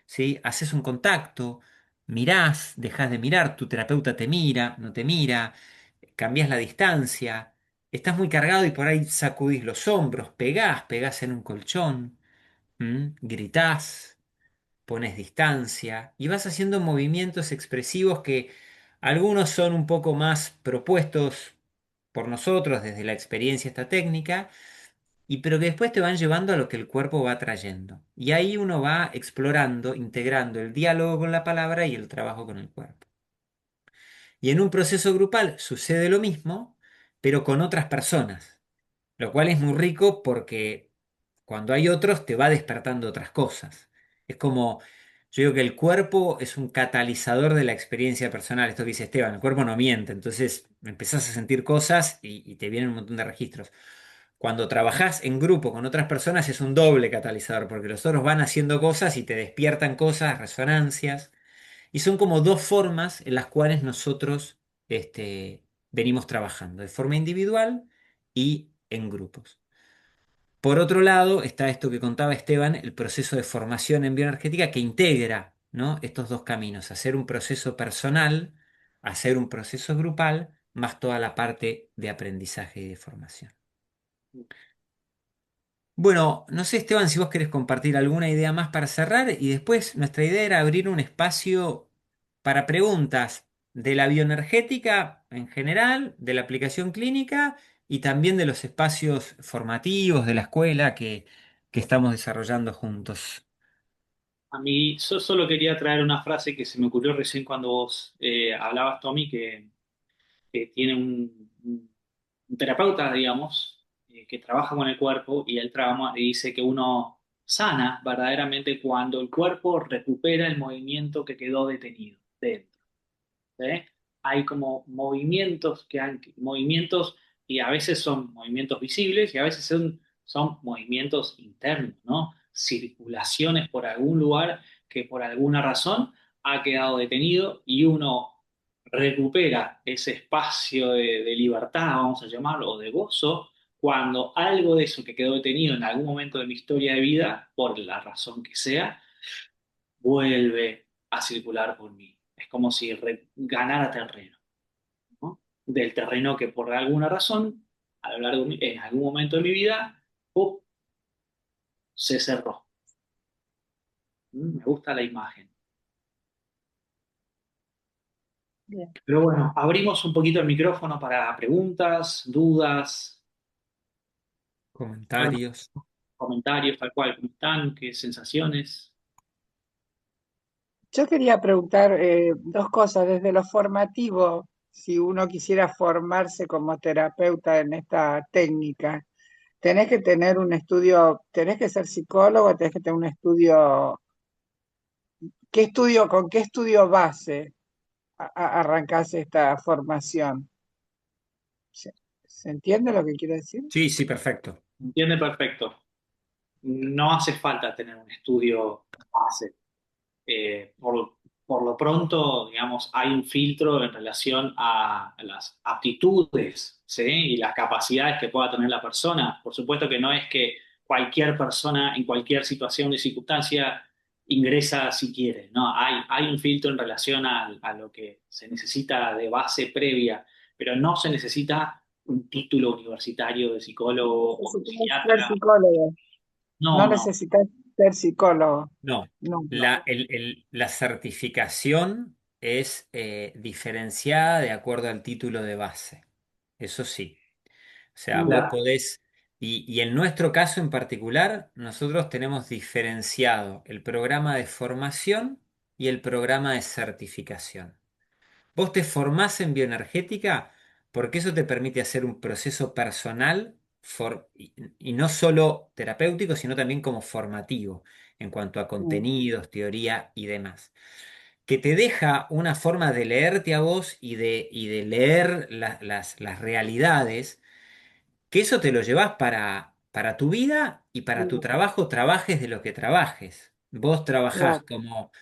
Speaker 1: ¿sí? Haces un contacto, mirás, dejás de mirar, tu terapeuta te mira, no te mira, cambias la distancia, estás muy cargado y por ahí sacudís los hombros, pegás en un colchón, gritás, pones distancia y vas haciendo movimientos expresivos que algunos son un poco más propuestos por nosotros desde la experiencia esta técnica, y pero que después te van llevando a lo que el cuerpo va trayendo. Y ahí uno va explorando, integrando el diálogo con la palabra y el trabajo con el cuerpo. Y en un proceso grupal sucede lo mismo, pero con otras personas, lo cual es muy rico porque cuando hay otros te va despertando otras cosas. Es como, yo digo que el cuerpo es un catalizador de la experiencia personal. Esto que dice Esteban, el cuerpo no miente, entonces empezás a sentir cosas y te vienen un montón de registros. Cuando trabajás en grupo con otras personas es un doble catalizador, porque los otros van haciendo cosas y te despiertan cosas, resonancias, y son como dos formas en las cuales nosotros venimos trabajando, de forma individual y en grupos. Por otro lado, está esto que contaba Esteban, el proceso de formación en bioenergética que integra, ¿no?, estos dos caminos, hacer un proceso personal, hacer un proceso grupal, más toda la parte de aprendizaje y de formación. Bueno, no sé, Esteban, si vos querés compartir alguna idea más para cerrar y después nuestra idea era abrir un espacio para preguntas de la bioenergética en general, de la aplicación clínica y también de los espacios formativos de la escuela que estamos desarrollando juntos.
Speaker 2: A mí, yo solo quería traer una frase que se me ocurrió recién cuando vos hablabas, Tommy, que tiene un terapeuta, digamos, que trabaja con el cuerpo y él y dice que uno sana verdaderamente cuando el cuerpo recupera el movimiento que quedó detenido dentro. ¿Sí? Hay como movimientos movimientos y a veces son movimientos visibles y a veces son movimientos internos, ¿no? Circulaciones por algún lugar que por alguna razón ha quedado detenido y uno recupera ese espacio de libertad, vamos a llamarlo, o de gozo, cuando algo de eso que quedó detenido en algún momento de mi historia de vida, por la razón que sea, vuelve a circular por mí. Es como si ganara terreno, ¿no? Del terreno que por alguna razón, a lo largo en algún momento de mi vida, ¡pum!, se cerró. Me gusta la imagen.
Speaker 3: Bien.
Speaker 2: Pero bueno, abrimos un poquito el micrófono para preguntas, dudas, bueno,
Speaker 1: Comentarios.
Speaker 2: comentarios, tal cual, ¿cómo están? ¿Qué sensaciones?
Speaker 3: Yo quería preguntar dos cosas. Desde lo formativo, si uno quisiera formarse como terapeuta en esta técnica, tenés que tener un estudio, tenés que ser psicólogo, tenés que tener un estudio. ¿Qué estudio, con qué estudio base arrancás esta formación? ¿Se, se entiende lo que quiero decir?
Speaker 1: Sí, sí, perfecto.
Speaker 2: Entiende perfecto. No hace falta tener un estudio base. Por lo pronto, digamos, hay un filtro en relación a las aptitudes, ¿sí? Y las capacidades que pueda tener la persona. Por supuesto que no es que cualquier persona en cualquier situación y circunstancia ingresa si quiere, ¿no? Hay un filtro en relación a lo que se necesita de base previa, pero no se necesita un título universitario de psicólogo o de
Speaker 3: Necesitas ser
Speaker 2: psiquiatra.
Speaker 3: psicólogo, no
Speaker 2: No, no,
Speaker 3: necesitas ser psicólogo,
Speaker 1: No,
Speaker 3: no.
Speaker 2: no.
Speaker 1: la certificación es diferenciada de acuerdo al título de base. Eso sí. O sea, vos
Speaker 3: Mm.
Speaker 2: La-
Speaker 1: podés, y en nuestro caso en particular, nosotros tenemos diferenciado el programa de formación y el programa de certificación. Vos te formás en bioenergética porque eso te permite hacer un proceso personal y no solo terapéutico, sino también como formativo en cuanto a
Speaker 3: Mm.
Speaker 1: contenidos, teoría y demás. Que te deja una forma de leerte a vos y de leer las realidades, que eso te lo llevas para tu vida y para tu
Speaker 3: Mm.
Speaker 1: trabajo, trabajes de lo que trabajes. Vos trabajás
Speaker 3: Claro.
Speaker 1: como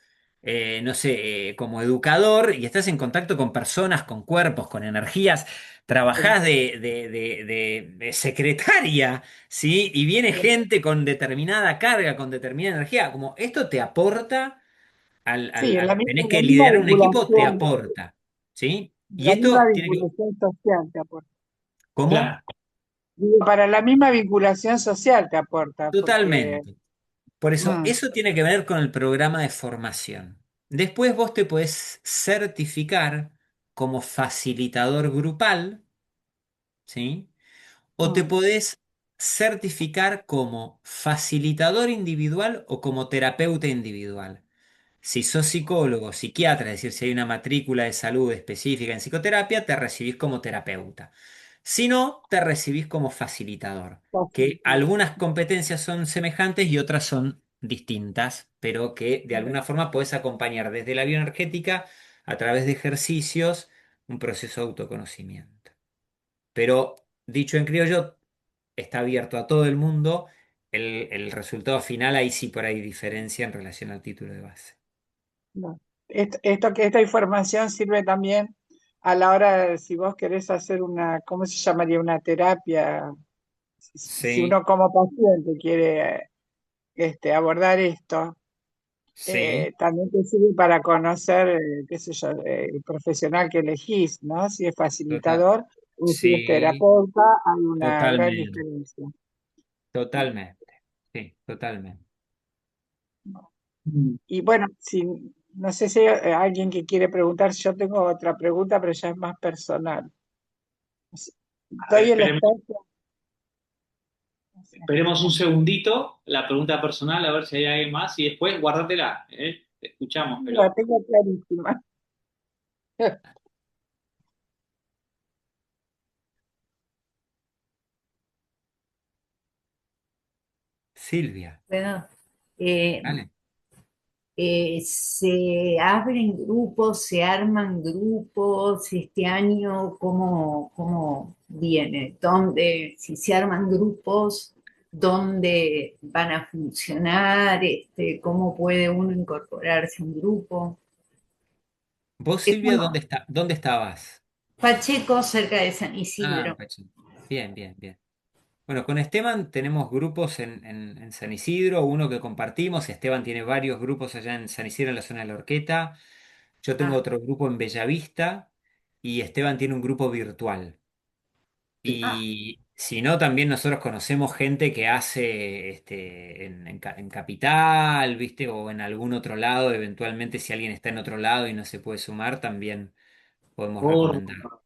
Speaker 1: no sé, como educador y estás en contacto con personas, con cuerpos, con energías, trabajás de secretaria, ¿sí? Y viene gente con determinada carga, con determinada energía, como esto te aporta,
Speaker 3: Sí,
Speaker 1: tenés
Speaker 3: la
Speaker 1: que
Speaker 3: misma
Speaker 1: liderar un equipo, te
Speaker 3: vinculación,
Speaker 1: aporta, ¿sí? Y
Speaker 3: la misma
Speaker 1: esto tiene que...
Speaker 3: vinculación social te aporta.
Speaker 1: ¿Cómo?
Speaker 2: Claro.
Speaker 3: Digo, para la misma vinculación social te aporta, porque
Speaker 1: Totalmente. Por eso,
Speaker 3: mm,
Speaker 1: eso tiene que ver con el programa de formación. Después vos te podés certificar como facilitador grupal, ¿sí? O te
Speaker 3: mm,
Speaker 1: podés certificar como facilitador individual o como terapeuta individual. Si sos psicólogo, psiquiatra, es decir, si hay una matrícula de salud específica en psicoterapia, te recibís como terapeuta. Si no, te recibís como facilitador, que
Speaker 3: facilitar.
Speaker 1: algunas competencias son semejantes y otras son distintas, pero que de alguna forma puedes acompañar desde la bioenergética a través de ejercicios un proceso de autoconocimiento. Pero dicho en criollo, está abierto a todo el mundo. El resultado final ahí sí por ahí diferencia en relación al título de base.
Speaker 3: No. Esta información sirve también a la hora de si vos querés hacer una, ¿cómo se llamaría? Una terapia. Si
Speaker 1: Sí,
Speaker 3: uno como paciente quiere abordar esto,
Speaker 1: sí,
Speaker 3: también te sirve para conocer, qué sé yo, el profesional que elegís, ¿no? Si es
Speaker 1: total,
Speaker 3: facilitador o si es
Speaker 1: sí,
Speaker 3: terapeuta, hay una gran
Speaker 1: totalmente,
Speaker 3: diferencia.
Speaker 1: totalmente, sí, totalmente.
Speaker 2: Mm.
Speaker 3: Y bueno, si, no sé si hay alguien que quiere preguntar, yo tengo otra pregunta, pero ya es más personal.
Speaker 2: A ver,
Speaker 3: Doy el espacio. No sé.
Speaker 2: esperemos un segundito la pregunta personal, a ver si hay alguien más y después guárdatela, ¿eh? Te escuchamos,
Speaker 3: La
Speaker 2: pero
Speaker 3: tengo clarísima.
Speaker 1: Silvia,
Speaker 4: Bueno, eh,
Speaker 1: ¿vale?
Speaker 4: se abren grupos, se arman grupos este año, ¿cómo viene? ¿Dónde, si se arman grupos, dónde van a funcionar? ¿Cómo puede uno incorporarse a un grupo?
Speaker 1: Vos,
Speaker 4: Es
Speaker 1: Silvia,
Speaker 4: uno,
Speaker 1: dónde estabas?
Speaker 4: Pacheco, cerca de San
Speaker 1: Ah,
Speaker 4: Isidro.
Speaker 1: Pachi. Bien, bien, bien. Bueno, con Esteban tenemos grupos en San Isidro, uno que compartimos. Esteban tiene varios grupos allá en San Isidro, en la zona de la Horqueta. Yo tengo
Speaker 4: Ah,
Speaker 1: otro grupo en Bellavista y Esteban tiene un grupo virtual.
Speaker 2: sí.
Speaker 4: ah,
Speaker 1: Y si no, también nosotros conocemos gente que hace en Capital, ¿viste? O en algún otro lado. Eventualmente, si alguien está en otro lado y no se puede sumar, también podemos recomendar.
Speaker 2: Córdoba,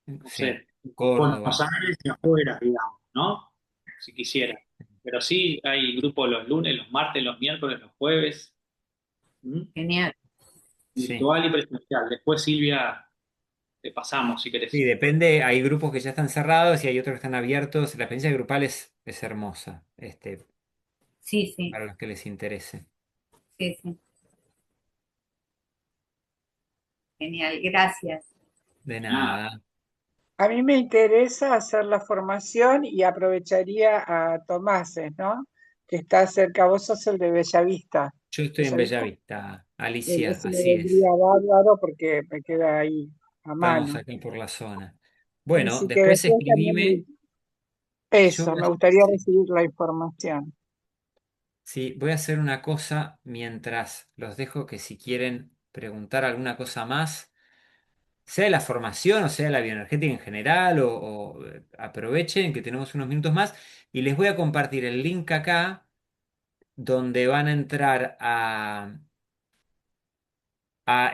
Speaker 2: no
Speaker 1: Sí,
Speaker 2: sé, Buenos
Speaker 1: Córdoba.
Speaker 2: Aires y afuera, digamos, ¿no? Si quisiera. Pero sí, hay grupos los lunes, los martes, los miércoles, los jueves, ¿m?
Speaker 4: genial.
Speaker 1: Sí.
Speaker 2: Virtual y presencial. Después, Silvia, te pasamos si
Speaker 1: Sí,
Speaker 2: querés.
Speaker 1: depende. Hay grupos que ya están cerrados y hay otros que están abiertos. La experiencia grupal es hermosa,
Speaker 4: Sí, sí,
Speaker 1: para los que les interese.
Speaker 4: sí, sí, genial, gracias.
Speaker 1: De
Speaker 2: Nada.
Speaker 1: nada.
Speaker 3: A mí me interesa hacer la formación y aprovecharía a Tomases, ¿no? Que está cerca, vos sos el de Bellavista.
Speaker 1: Yo estoy en
Speaker 3: ¿Bellavista?
Speaker 1: Bellavista, Alicia,
Speaker 3: Ese me
Speaker 1: así
Speaker 3: vendría
Speaker 1: es.
Speaker 3: bárbaro porque me queda ahí a
Speaker 1: Estamos
Speaker 3: mano.
Speaker 1: acá por la zona. Bueno,
Speaker 3: Así que
Speaker 1: después
Speaker 3: después también
Speaker 1: escribime. Yo
Speaker 3: eso,
Speaker 1: voy a,
Speaker 3: me gustaría
Speaker 1: sí,
Speaker 3: recibir la información.
Speaker 1: sí, voy a hacer una cosa mientras los dejo que si quieren preguntar alguna cosa más, sea de la formación o sea de la bioenergética en general, aprovechen que tenemos unos minutos más y les voy a compartir el link acá donde van a entrar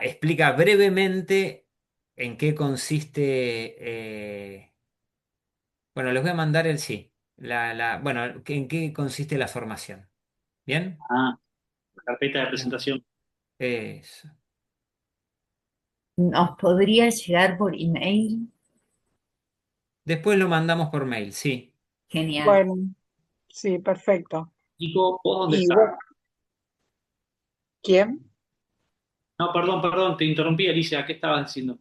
Speaker 1: explica brevemente en qué consiste. Bueno, les voy a mandar el sí. Bueno, en qué consiste la formación. ¿Bien?
Speaker 2: Ah, la carpeta de presentación.
Speaker 1: Eso.
Speaker 4: ¿Nos podría llegar por email?
Speaker 1: Después lo mandamos por mail, sí.
Speaker 4: Genial.
Speaker 3: Bueno, sí, perfecto.
Speaker 2: Chico, ¿vos dónde
Speaker 3: Y
Speaker 2: estás?
Speaker 3: bueno, ¿quién?
Speaker 2: No, perdón, te interrumpí, Alicia. ¿Qué estabas diciendo?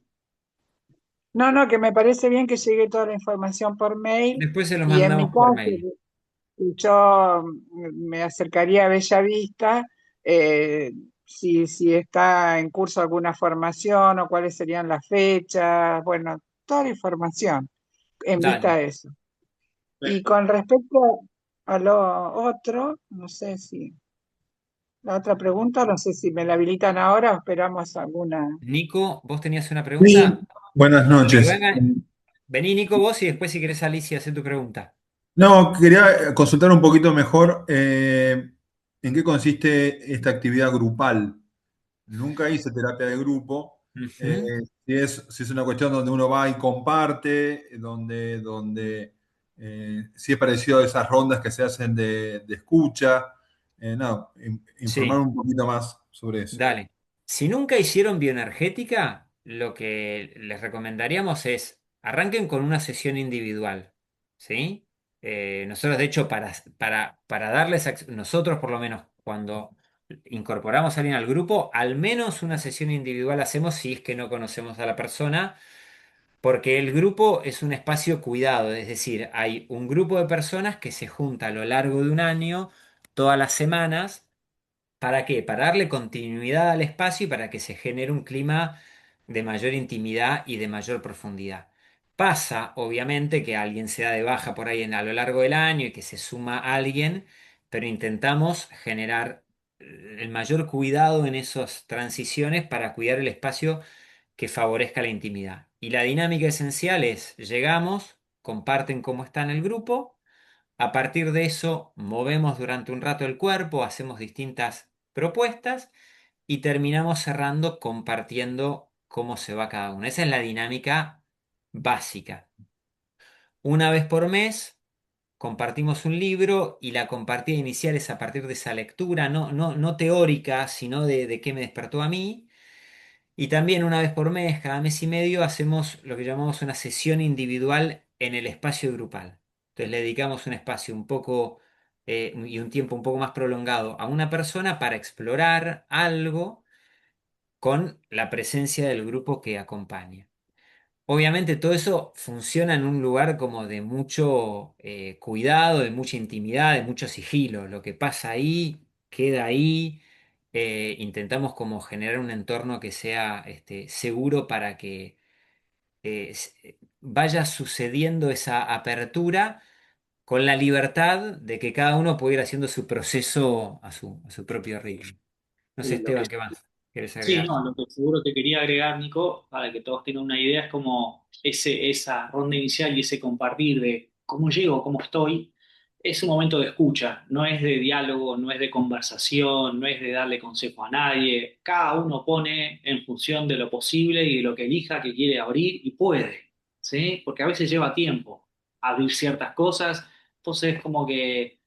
Speaker 3: No, no, que me parece bien que llegue toda la información por mail
Speaker 1: Después se los
Speaker 3: y en mi
Speaker 1: mandamos por
Speaker 3: caso,
Speaker 1: mail.
Speaker 3: yo me acercaría a Bellavista, eh, si está en curso alguna formación o cuáles serían las fechas, bueno, toda la información en vista
Speaker 1: Dale.
Speaker 3: de eso. Y con respecto a lo otro, no sé si la otra pregunta, no sé si me la habilitan ahora o esperamos alguna.
Speaker 1: Nico, ¿vos tenías una
Speaker 5: Sí,
Speaker 1: pregunta?
Speaker 5: buenas
Speaker 1: Pero
Speaker 5: noches.
Speaker 1: vení, Nico, vos y después si querés Alicia, hacer tu pregunta.
Speaker 5: No, quería consultar un poquito mejor en qué consiste esta actividad grupal. Nunca hice terapia de grupo. Eh,
Speaker 1: Ujú.
Speaker 5: si es una cuestión donde uno va y comparte, si es parecido a esas rondas que se hacen de escucha. No, informar
Speaker 1: Sí.
Speaker 5: un poquito más sobre eso.
Speaker 1: Dale. Si nunca hicieron bioenergética, lo que les recomendaríamos es arranquen con una sesión individual, ¿sí? Nosotros, de hecho, para darles, nosotros por lo menos, cuando incorporamos a alguien al grupo, al menos una sesión individual hacemos si es que no conocemos a la persona, porque el grupo es un espacio cuidado, es decir, hay un grupo de personas que se junta a lo largo de un año, todas las semanas. ¿Para qué? Para darle continuidad al espacio y para que se genere un clima de mayor intimidad y de mayor profundidad. Pasa, obviamente, que alguien se da de baja por ahí a lo largo del año y que se suma alguien, pero intentamos generar el mayor cuidado en esas transiciones para cuidar el espacio que favorezca la intimidad. Y la dinámica esencial es, llegamos, comparten cómo está en el grupo. A partir de eso, movemos durante un rato el cuerpo, hacemos distintas propuestas y terminamos cerrando compartiendo cómo se va cada uno. Esa es la dinámica básica. Una vez por mes compartimos un libro y la compartida inicial es a partir de esa lectura, no teórica, sino de qué me despertó a mí. Y también una vez por mes, cada mes y medio, hacemos lo que llamamos una sesión individual en el espacio grupal. Entonces le dedicamos un espacio un poco y un tiempo un poco más prolongado a una persona para explorar algo con la presencia del grupo que acompaña. Obviamente todo eso funciona en un lugar como de mucho cuidado, de mucha intimidad, de mucho sigilo. Lo que pasa ahí queda ahí. Intentamos como generar un entorno que sea seguro para que vaya sucediendo esa apertura con la libertad de que cada uno pueda ir haciendo su proceso a su propio ritmo. No sé,
Speaker 2: Sí, lo que
Speaker 1: Esteban, ¿qué más quieres
Speaker 2: Sí,
Speaker 1: agregar?
Speaker 2: no, lo que seguro te quería agregar, Nico, para que todos tengan una idea, es como esa ronda inicial y ese compartir de cómo llego, cómo estoy, es un momento de escucha, no es de diálogo, no es de conversación, no es de darle consejo a nadie. Cada uno pone en función de lo posible y de lo que elija que quiere abrir y puede, ¿sí? Porque a veces lleva tiempo abrir ciertas cosas, entonces como que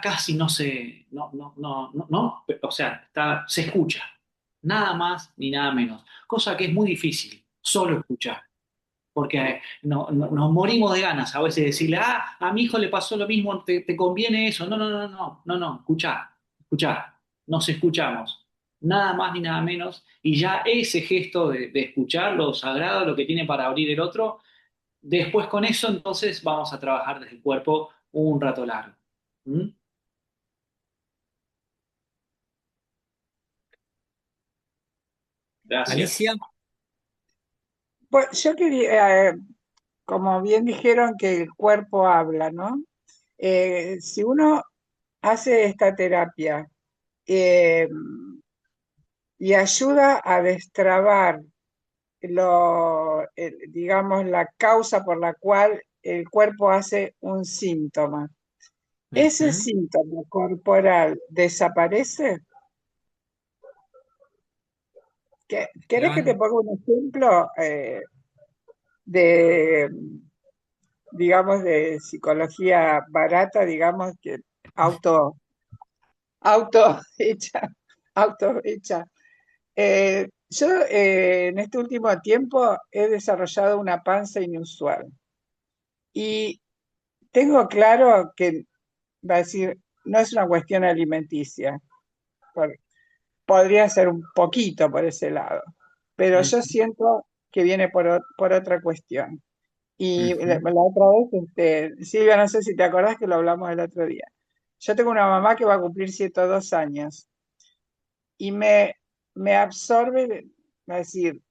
Speaker 2: casi no se, no, o sea, se escucha nada más ni nada menos. Cosa que es muy difícil, solo escuchar. Porque nos morimos de ganas a veces de decirle, a mi hijo le pasó lo mismo, te conviene eso. No, escuchar, escuchar. Nos escuchamos. Nada más ni nada menos. Y ya ese gesto de escuchar lo sagrado, lo que tiene para abrir el otro, después con eso entonces vamos a trabajar desde el cuerpo un rato largo. ¿Mm? Gracias.
Speaker 1: Alicia,
Speaker 3: Pues yo quería, como bien dijeron, que el cuerpo habla, ¿no? Si uno hace esta terapia eh, y ayuda a destrabar digamos, la causa por la cual el cuerpo hace un síntoma, ¿ese
Speaker 1: ujú,
Speaker 3: síntoma corporal desaparece? ¿Querés que te
Speaker 1: Esteban,
Speaker 3: ponga un ejemplo de, digamos, de psicología barata, digamos, que auto, auto hecha, auto hecha? Yo en este último tiempo he desarrollado una panza inusual y tengo claro que, va a decir, no es una cuestión alimenticia, por- podría ser un poquito por ese lado, pero yo
Speaker 1: ujú,
Speaker 3: siento que viene por otra cuestión. Y
Speaker 1: ujú.
Speaker 3: la otra vez, Silvia, no sé si te acordás que lo hablamos el otro día. Yo tengo una mamá que va a cumplir 102 años y me absorbe, es decir,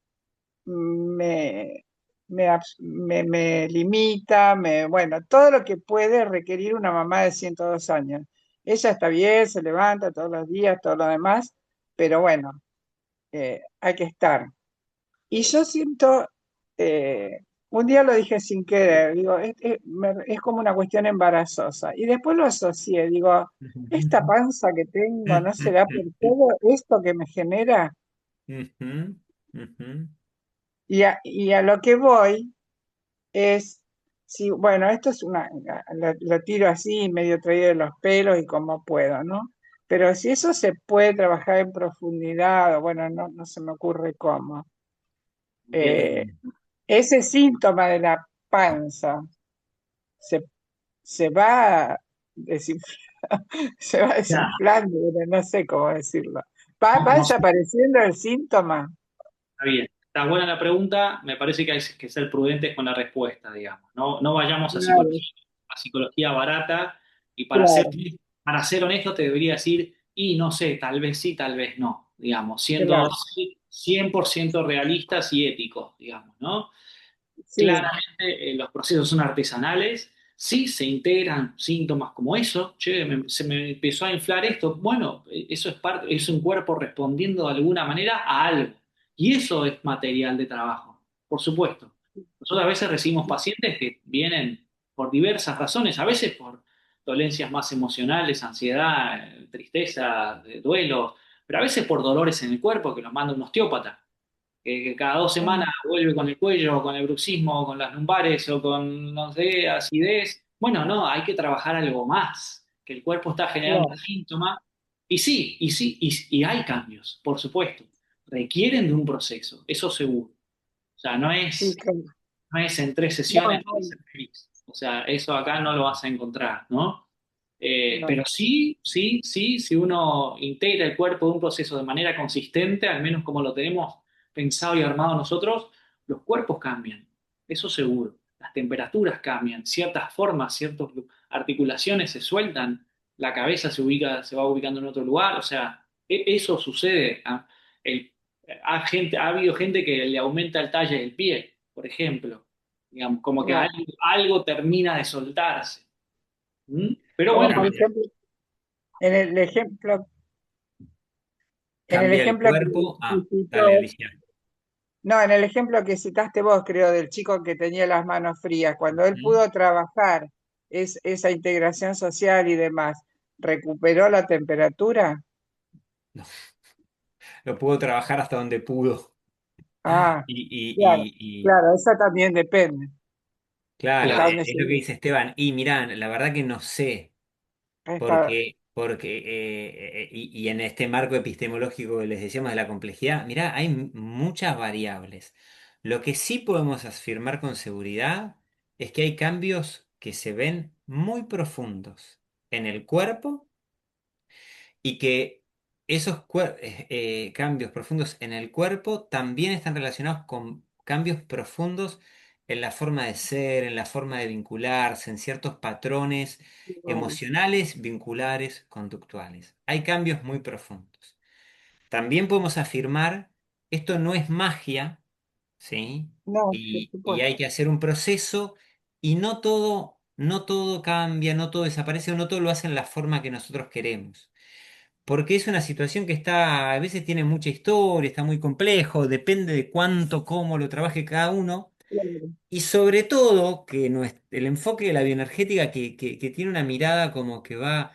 Speaker 3: me, me limita, bueno, todo lo que puede requerir una mamá de 102 años. Ella está bien, se levanta todos los días, todo lo demás, pero bueno, hay que estar. Y yo siento, un día lo dije sin querer, digo, es como una cuestión embarazosa. Y después lo asocié, digo, esta panza que tengo, ¿no será por todo esto que me genera?
Speaker 1: Ujú, ujú.
Speaker 3: Y a lo que voy es, si, bueno, esto es lo tiro así, medio traído de los pelos y como puedo, ¿no? Pero si eso se puede trabajar en profundidad, o bueno, no se me ocurre cómo. eh,
Speaker 1: Bien.
Speaker 3: Ese síntoma de la panza se, se va se va
Speaker 2: Ya,
Speaker 3: desinflando, pero no sé cómo decirlo. Va
Speaker 2: no,
Speaker 3: desapareciendo el síntoma.
Speaker 2: está bien. Está buena la pregunta. Me parece que hay que ser prudentes con la respuesta, digamos. No vayamos
Speaker 3: Claro,
Speaker 2: a psicología barata. Y
Speaker 3: claro,
Speaker 2: para ser honesto, te debería decir, y no sé, tal vez sí, tal vez no, digamos, siendo
Speaker 3: claro.
Speaker 2: 100% realistas y éticos, digamos, ¿no?
Speaker 3: Sí,
Speaker 2: Claramente los procesos son artesanales, sí se integran síntomas como eso, che, se me empezó a inflar esto, bueno, eso es parte, es un cuerpo respondiendo de alguna manera a algo, y eso es material de trabajo, por supuesto. Nosotros a veces recibimos pacientes que vienen por diversas razones, a veces por dolencias más emocionales, ansiedad, tristeza, duelo, pero a veces por dolores en el cuerpo que los manda un osteópata que cada 2 semanas vuelve con el cuello, con el bruxismo, con las lumbares o con, no sé, acidez. Bueno, no, hay que trabajar algo más, que el cuerpo está generando un
Speaker 3: claro.
Speaker 2: síntoma. Y sí, y hay cambios, por supuesto. Requieren de un proceso, eso seguro. O sea,
Speaker 3: Sí, claro.
Speaker 2: no es en 3 sesiones
Speaker 3: No,
Speaker 2: vas a ser feliz. O sea, eso acá no lo vas a encontrar, ¿no?
Speaker 3: no,
Speaker 2: Pero sí, sí, sí, si uno integra el cuerpo de un proceso de manera consistente, al menos como lo tenemos pensado y armado nosotros, los cuerpos cambian, eso seguro. Las temperaturas cambian, ciertas formas, ciertas articulaciones se sueltan, la cabeza se va ubicando en otro lugar, o sea, eso sucede. El- ha habido gente que le aumenta el talle del pie, por ejemplo, digamos, como que
Speaker 3: claro.
Speaker 2: algo termina de soltarse. ¿Mm? Pero
Speaker 3: Como
Speaker 2: bueno,
Speaker 3: por ejemplo, en el ejemplo, en el
Speaker 1: Cambia el
Speaker 3: ejemplo que
Speaker 1: cuerpo.
Speaker 3: que
Speaker 1: Ah, dale,
Speaker 3: citó,
Speaker 1: Alicia.
Speaker 3: no, en el ejemplo que citaste vos, creo, del chico que tenía las manos frías, cuando él
Speaker 1: Ujú.
Speaker 3: pudo trabajar esa integración social y demás, ¿recuperó la temperatura?
Speaker 1: No, lo pudo trabajar hasta donde pudo.
Speaker 3: Ah,
Speaker 1: Y,
Speaker 3: claro, claro, eso también depende.
Speaker 1: claro,
Speaker 3: Hasta
Speaker 2: claro,
Speaker 3: dónde
Speaker 1: es
Speaker 3: se
Speaker 1: lo que dice Esteban. Y mirá, la verdad que no sé,
Speaker 3: está.
Speaker 1: y en este marco epistemológico que les decíamos de la complejidad, mirá, hay muchas variables. Lo que sí podemos afirmar con seguridad es que hay cambios que se ven muy profundos en el cuerpo y que esos cambios profundos en el cuerpo también están relacionados con cambios profundos en la forma de ser, en la forma de vincularse, en ciertos patrones
Speaker 3: Claro.
Speaker 1: emocionales, vinculares, conductuales. Hay cambios muy profundos. También podemos afirmar, esto no es magia, ¿sí?
Speaker 3: No, por
Speaker 1: Y hay
Speaker 3: supuesto.
Speaker 1: que hacer un proceso y no todo cambia, no todo desaparece, no todo lo hace en la forma que nosotros queremos porque es una situación que está, a veces tiene mucha historia, está muy complejo, depende de cuánto, cómo lo trabaje cada uno,
Speaker 3: Claro.
Speaker 1: y sobre todo que el enfoque de la bioenergética que tiene una mirada como que va,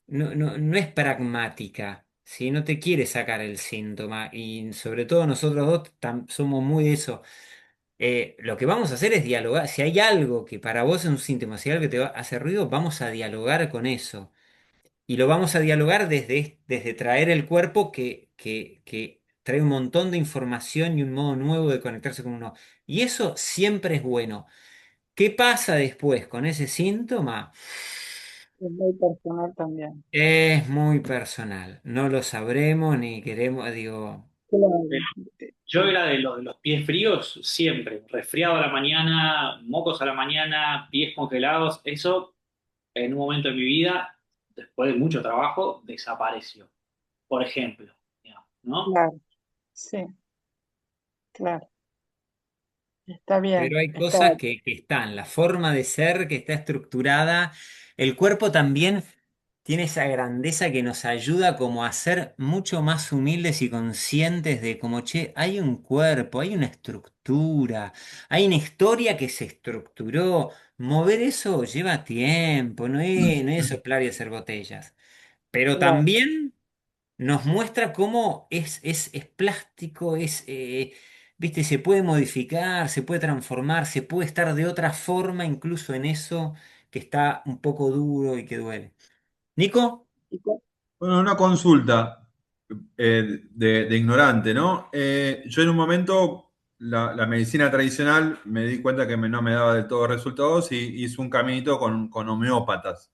Speaker 1: no es pragmática, ¿sí? No te quiere sacar el síntoma, y sobre todo nosotros dos somos muy de eso. Lo que vamos a hacer es dialogar, si hay algo que para vos es un síntoma, si hay algo que hace ruido, vamos a dialogar con eso. Y lo vamos a dialogar desde traer el cuerpo que trae un montón de información y un modo nuevo de conectarse con uno. Y eso siempre es bueno. ¿Qué pasa después con ese síntoma?
Speaker 3: Es muy personal también.
Speaker 1: Es muy personal. No lo sabremos ni queremos, digo.
Speaker 3: Claro.
Speaker 2: yo era de los pies fríos siempre, resfriado a la mañana, mocos a la mañana, pies congelados, eso en un momento de mi vida, después de mucho trabajo, desapareció, por ejemplo. ¿no?
Speaker 3: claro, sí, claro, está
Speaker 1: Pero
Speaker 3: bien,
Speaker 1: hay
Speaker 3: está,
Speaker 1: cosas que están, la forma de ser que está estructurada, el cuerpo también tiene esa grandeza que nos ayuda como a ser mucho más humildes y conscientes de como, che, hay un cuerpo, hay una estructura, hay una historia que se estructuró. Mover eso lleva tiempo, no es soplar y hacer botellas. Pero
Speaker 3: claro,
Speaker 1: también nos muestra cómo es plástico, viste, se puede modificar, se puede transformar, se puede estar de otra forma, incluso en eso que está un poco duro y que duele. Nico,
Speaker 5: Bueno, una consulta de ignorante, ¿no? Yo en un momento, la medicina tradicional, me di cuenta que no me daba del todo resultados y hice un caminito con homeópatas.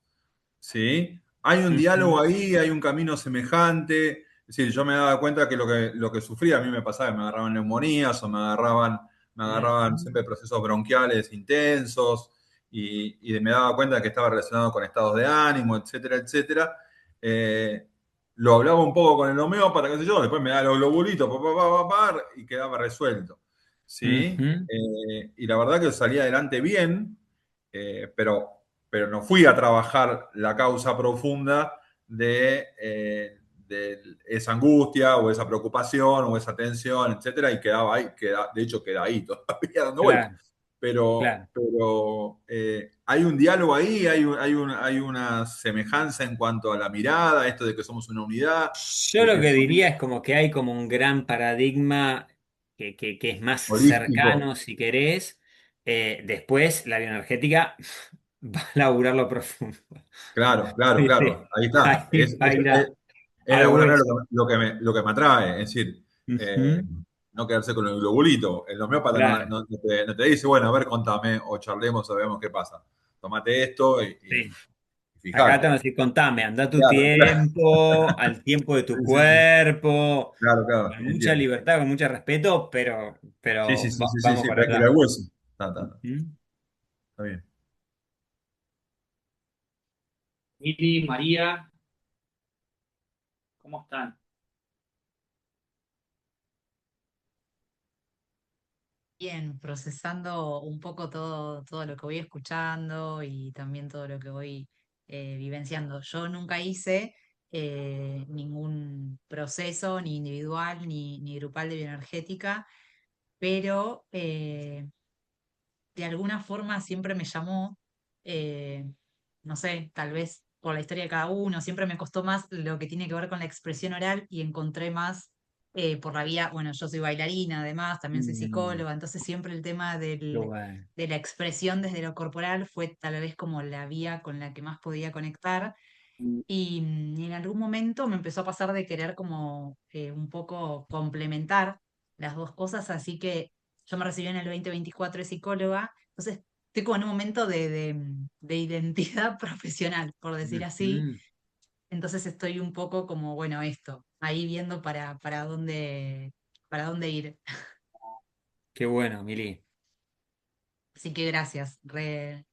Speaker 5: ¿Sí? Hay un diálogo
Speaker 1: ujú,
Speaker 5: ahí, hay un camino semejante. Es decir, yo me daba cuenta que lo que sufría a mí me pasaba, me agarraban neumonías o me agarraban
Speaker 1: ujú,
Speaker 5: siempre procesos bronquiales intensos y me daba cuenta que estaba relacionado con estados de ánimo, etcétera, etcétera. Eh, lo hablaba un poco con el homeópata, qué sé yo, después me daba los globulitos, y quedaba resuelto. ¿Sí?
Speaker 1: ujú,
Speaker 5: Y la verdad que salía adelante bien, pero no fui a trabajar la causa profunda de esa angustia o esa preocupación o esa tensión, etcétera, y quedaba ahí, de hecho queda ahí todavía dando vueltas.
Speaker 1: claro,
Speaker 5: Pero,
Speaker 1: claro.
Speaker 5: pero hay un diálogo ahí, hay una semejanza en cuanto a la mirada, esto de que somos una unidad,
Speaker 1: Yo
Speaker 5: de
Speaker 1: lo
Speaker 5: que
Speaker 1: que
Speaker 5: somos
Speaker 1: diría es como que hay como un gran paradigma que es más
Speaker 5: holísticos.
Speaker 1: cercano, si querés. Después, la bioenergética va a laburarlo profundo.
Speaker 5: Claro, claro,
Speaker 1: Sí,
Speaker 5: claro.
Speaker 1: sí.
Speaker 5: Ahí está.
Speaker 1: Ahí va a ir
Speaker 5: Es de
Speaker 1: al
Speaker 5: alguna manera
Speaker 1: hueso.
Speaker 5: lo que me atrae. Es decir, eh,
Speaker 1: Ujú,
Speaker 5: no quedarse con el globulito. El homeópata no,
Speaker 1: claro,
Speaker 5: no te dice, bueno, a ver, contame o charlemos o veamos qué pasa. Tómate esto y
Speaker 1: sí. Acá te
Speaker 5: fíjate.
Speaker 1: van a decir, contame, anda a tu
Speaker 5: Claro, claro.
Speaker 1: tiempo, al tiempo de
Speaker 5: Sí,
Speaker 1: tu
Speaker 5: sí, sí.
Speaker 1: cuerpo,
Speaker 5: Claro, claro,
Speaker 1: con mucha
Speaker 5: entiendo.
Speaker 1: libertad, con mucho respeto, pero,
Speaker 5: Sí, sí,
Speaker 1: pero
Speaker 5: sí, sí, sí,
Speaker 1: vamos
Speaker 5: sí,
Speaker 1: para
Speaker 5: pero hay que ir al
Speaker 1: allá.
Speaker 5: hueso. Está
Speaker 1: Ujú.
Speaker 5: bien.
Speaker 2: Mili, María, ¿cómo están?
Speaker 6: Bien, procesando un poco todo lo que voy escuchando y también todo lo que voy vivenciando. Yo nunca hice ningún proceso, ni individual, ni grupal de bioenergética, pero de alguna forma siempre me llamó, eh, no sé, tal vez por la historia de cada uno, siempre me costó más lo que tiene que ver con la expresión oral y encontré más por la vía, bueno, yo soy bailarina además, también soy
Speaker 1: Mm,
Speaker 6: psicóloga, entonces siempre el tema
Speaker 1: qué bueno.
Speaker 6: de la expresión desde lo corporal fue tal vez como la vía con la que más podía conectar. Y en algún momento me empezó a pasar de querer como un poco complementar las dos cosas, así que yo me recibí en el 2024 de psicóloga, entonces estoy como en un momento de identidad profesional, por decir así,
Speaker 1: Ujú.
Speaker 6: entonces estoy un poco como, bueno, esto, ahí viendo para dónde ir.
Speaker 1: Qué bueno, Mili.
Speaker 6: Así que gracias, re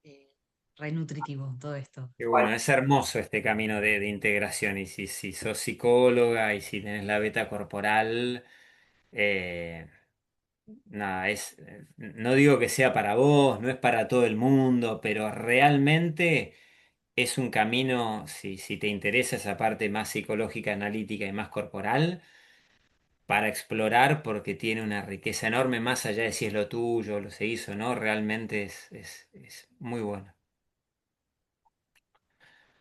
Speaker 6: nutritivo todo esto.
Speaker 1: Qué bueno, es hermoso este camino de integración. Y si sos psicóloga y si tenés la beta corporal, eh, nada, no digo que sea para vos, no es para todo el mundo, pero realmente es un camino, si te interesa esa parte más psicológica, analítica y más corporal, para explorar porque tiene una riqueza enorme, más allá de si es lo tuyo, lo se hizo, ¿no? Realmente es muy bueno.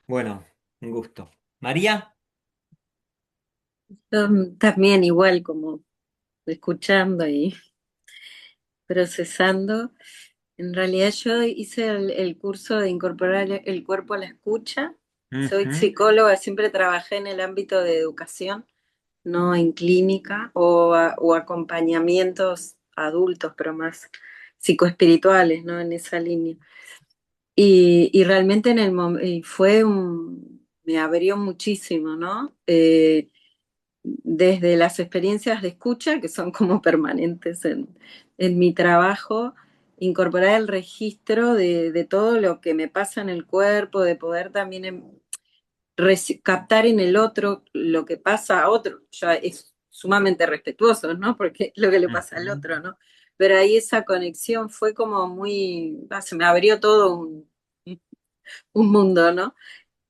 Speaker 1: Bueno, un gusto. María.
Speaker 7: Yo también igual como escuchando y procesando. En realidad yo hice el curso de incorporar el cuerpo a la escucha. Soy
Speaker 1: Ujú.
Speaker 7: psicóloga, siempre trabajé en el ámbito de educación, no en clínica o acompañamientos adultos, pero más psicoespirituales, ¿no? En esa línea. Y realmente me abrió muchísimo, ¿no? Desde las experiencias de escucha, que son como permanentes en mi trabajo, incorporar el registro de todo lo que me pasa en el cuerpo, de poder también captar en el otro lo que pasa a otro. Ya sumamente respetuosos, ¿no? Porque es lo que le pasa al otro, ¿no? Pero ahí esa conexión fue como muy, se me abrió todo un mundo, ¿no?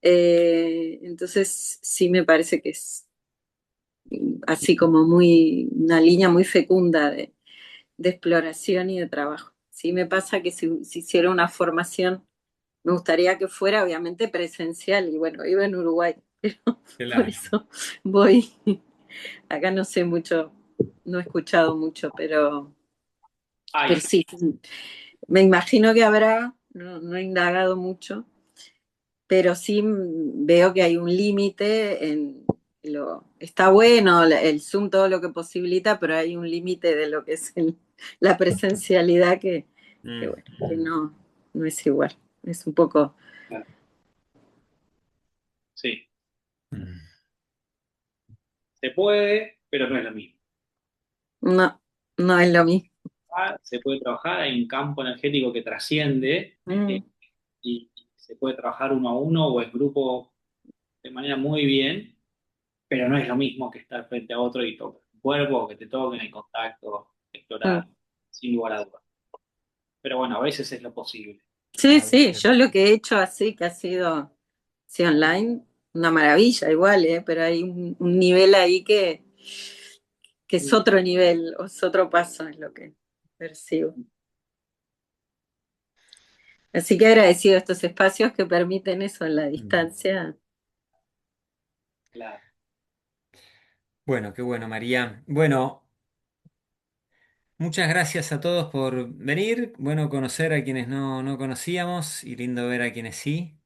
Speaker 7: Entonces sí me parece que es así como una línea muy fecunda de exploración y de trabajo. Sí me pasa que si hiciera una formación, me gustaría que fuera obviamente presencial, y bueno, vivo en Uruguay, pero por
Speaker 1: Claro.
Speaker 7: eso voy. Acá no sé mucho, no he escuchado mucho, pero
Speaker 2: Ay,
Speaker 7: sí, me imagino que habrá, no he indagado mucho, pero sí veo que hay un límite está bueno el Zoom, todo lo que posibilita, pero hay un límite de lo que es la presencialidad bueno, que no es igual, es un poco,
Speaker 2: sí,
Speaker 1: Mm.
Speaker 2: se puede, pero no es lo mismo.
Speaker 7: no, no es lo mismo.
Speaker 2: Se puede trabajar, hay un campo energético que trasciende
Speaker 7: Mm,
Speaker 2: y se puede trabajar uno a uno o en grupo de manera muy bien, pero no es lo mismo que estar frente a otro y tocar el cuerpo, o que te toquen el contacto,
Speaker 7: mm.
Speaker 2: explorar, sin lugar a dudas. Pero bueno, a veces es lo posible.
Speaker 7: Sí,
Speaker 1: A
Speaker 7: sí,
Speaker 1: veces.
Speaker 7: yo lo que he hecho así, que ha sido, sí, online, una maravilla igual, pero hay un nivel ahí que es otro nivel, o es otro paso, es lo que percibo. Así que agradecido a estos espacios que permiten eso en la
Speaker 1: Mm.
Speaker 7: distancia.
Speaker 2: Claro.
Speaker 1: Bueno, qué bueno, María. Bueno, muchas gracias a todos por venir. Bueno, conocer a quienes no conocíamos y lindo ver a quienes sí.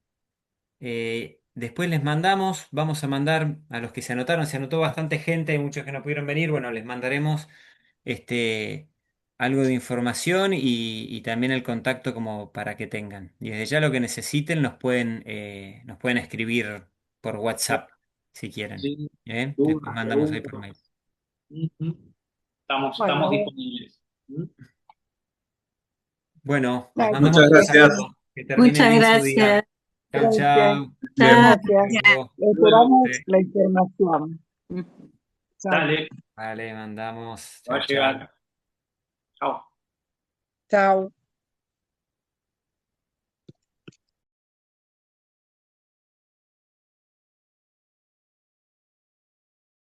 Speaker 1: Después les mandamos, vamos a mandar a los que se anotaron, se anotó bastante gente, hay muchos que no pudieron venir, bueno, les mandaremos este, algo de información y también el contacto como para que tengan. Y desde ya lo que necesiten nos pueden escribir por WhatsApp si quieren.
Speaker 2: Sí,
Speaker 1: Después
Speaker 2: dudas,
Speaker 1: mandamos ahí por
Speaker 2: preguntas.
Speaker 1: mail.
Speaker 2: Ujú. Estamos
Speaker 3: Bueno,
Speaker 2: disponibles. ¿Mm?
Speaker 1: Bueno, les
Speaker 3: dale,
Speaker 1: mandamos
Speaker 5: Muchas
Speaker 1: un
Speaker 5: gracias.
Speaker 1: saludo, que terminen
Speaker 7: Muchas
Speaker 1: bien su
Speaker 7: gracias.
Speaker 1: día. Chau,
Speaker 3: gracias,
Speaker 1: chau.
Speaker 5: Bien.
Speaker 3: gracias.
Speaker 1: Luego.
Speaker 3: Esperamos
Speaker 1: Sí.
Speaker 3: la información. Chao.
Speaker 2: Dale,
Speaker 1: Vale, mandamos.
Speaker 2: va
Speaker 1: Chau,
Speaker 2: a
Speaker 1: chau.
Speaker 2: llegar. Chao.
Speaker 3: Chao.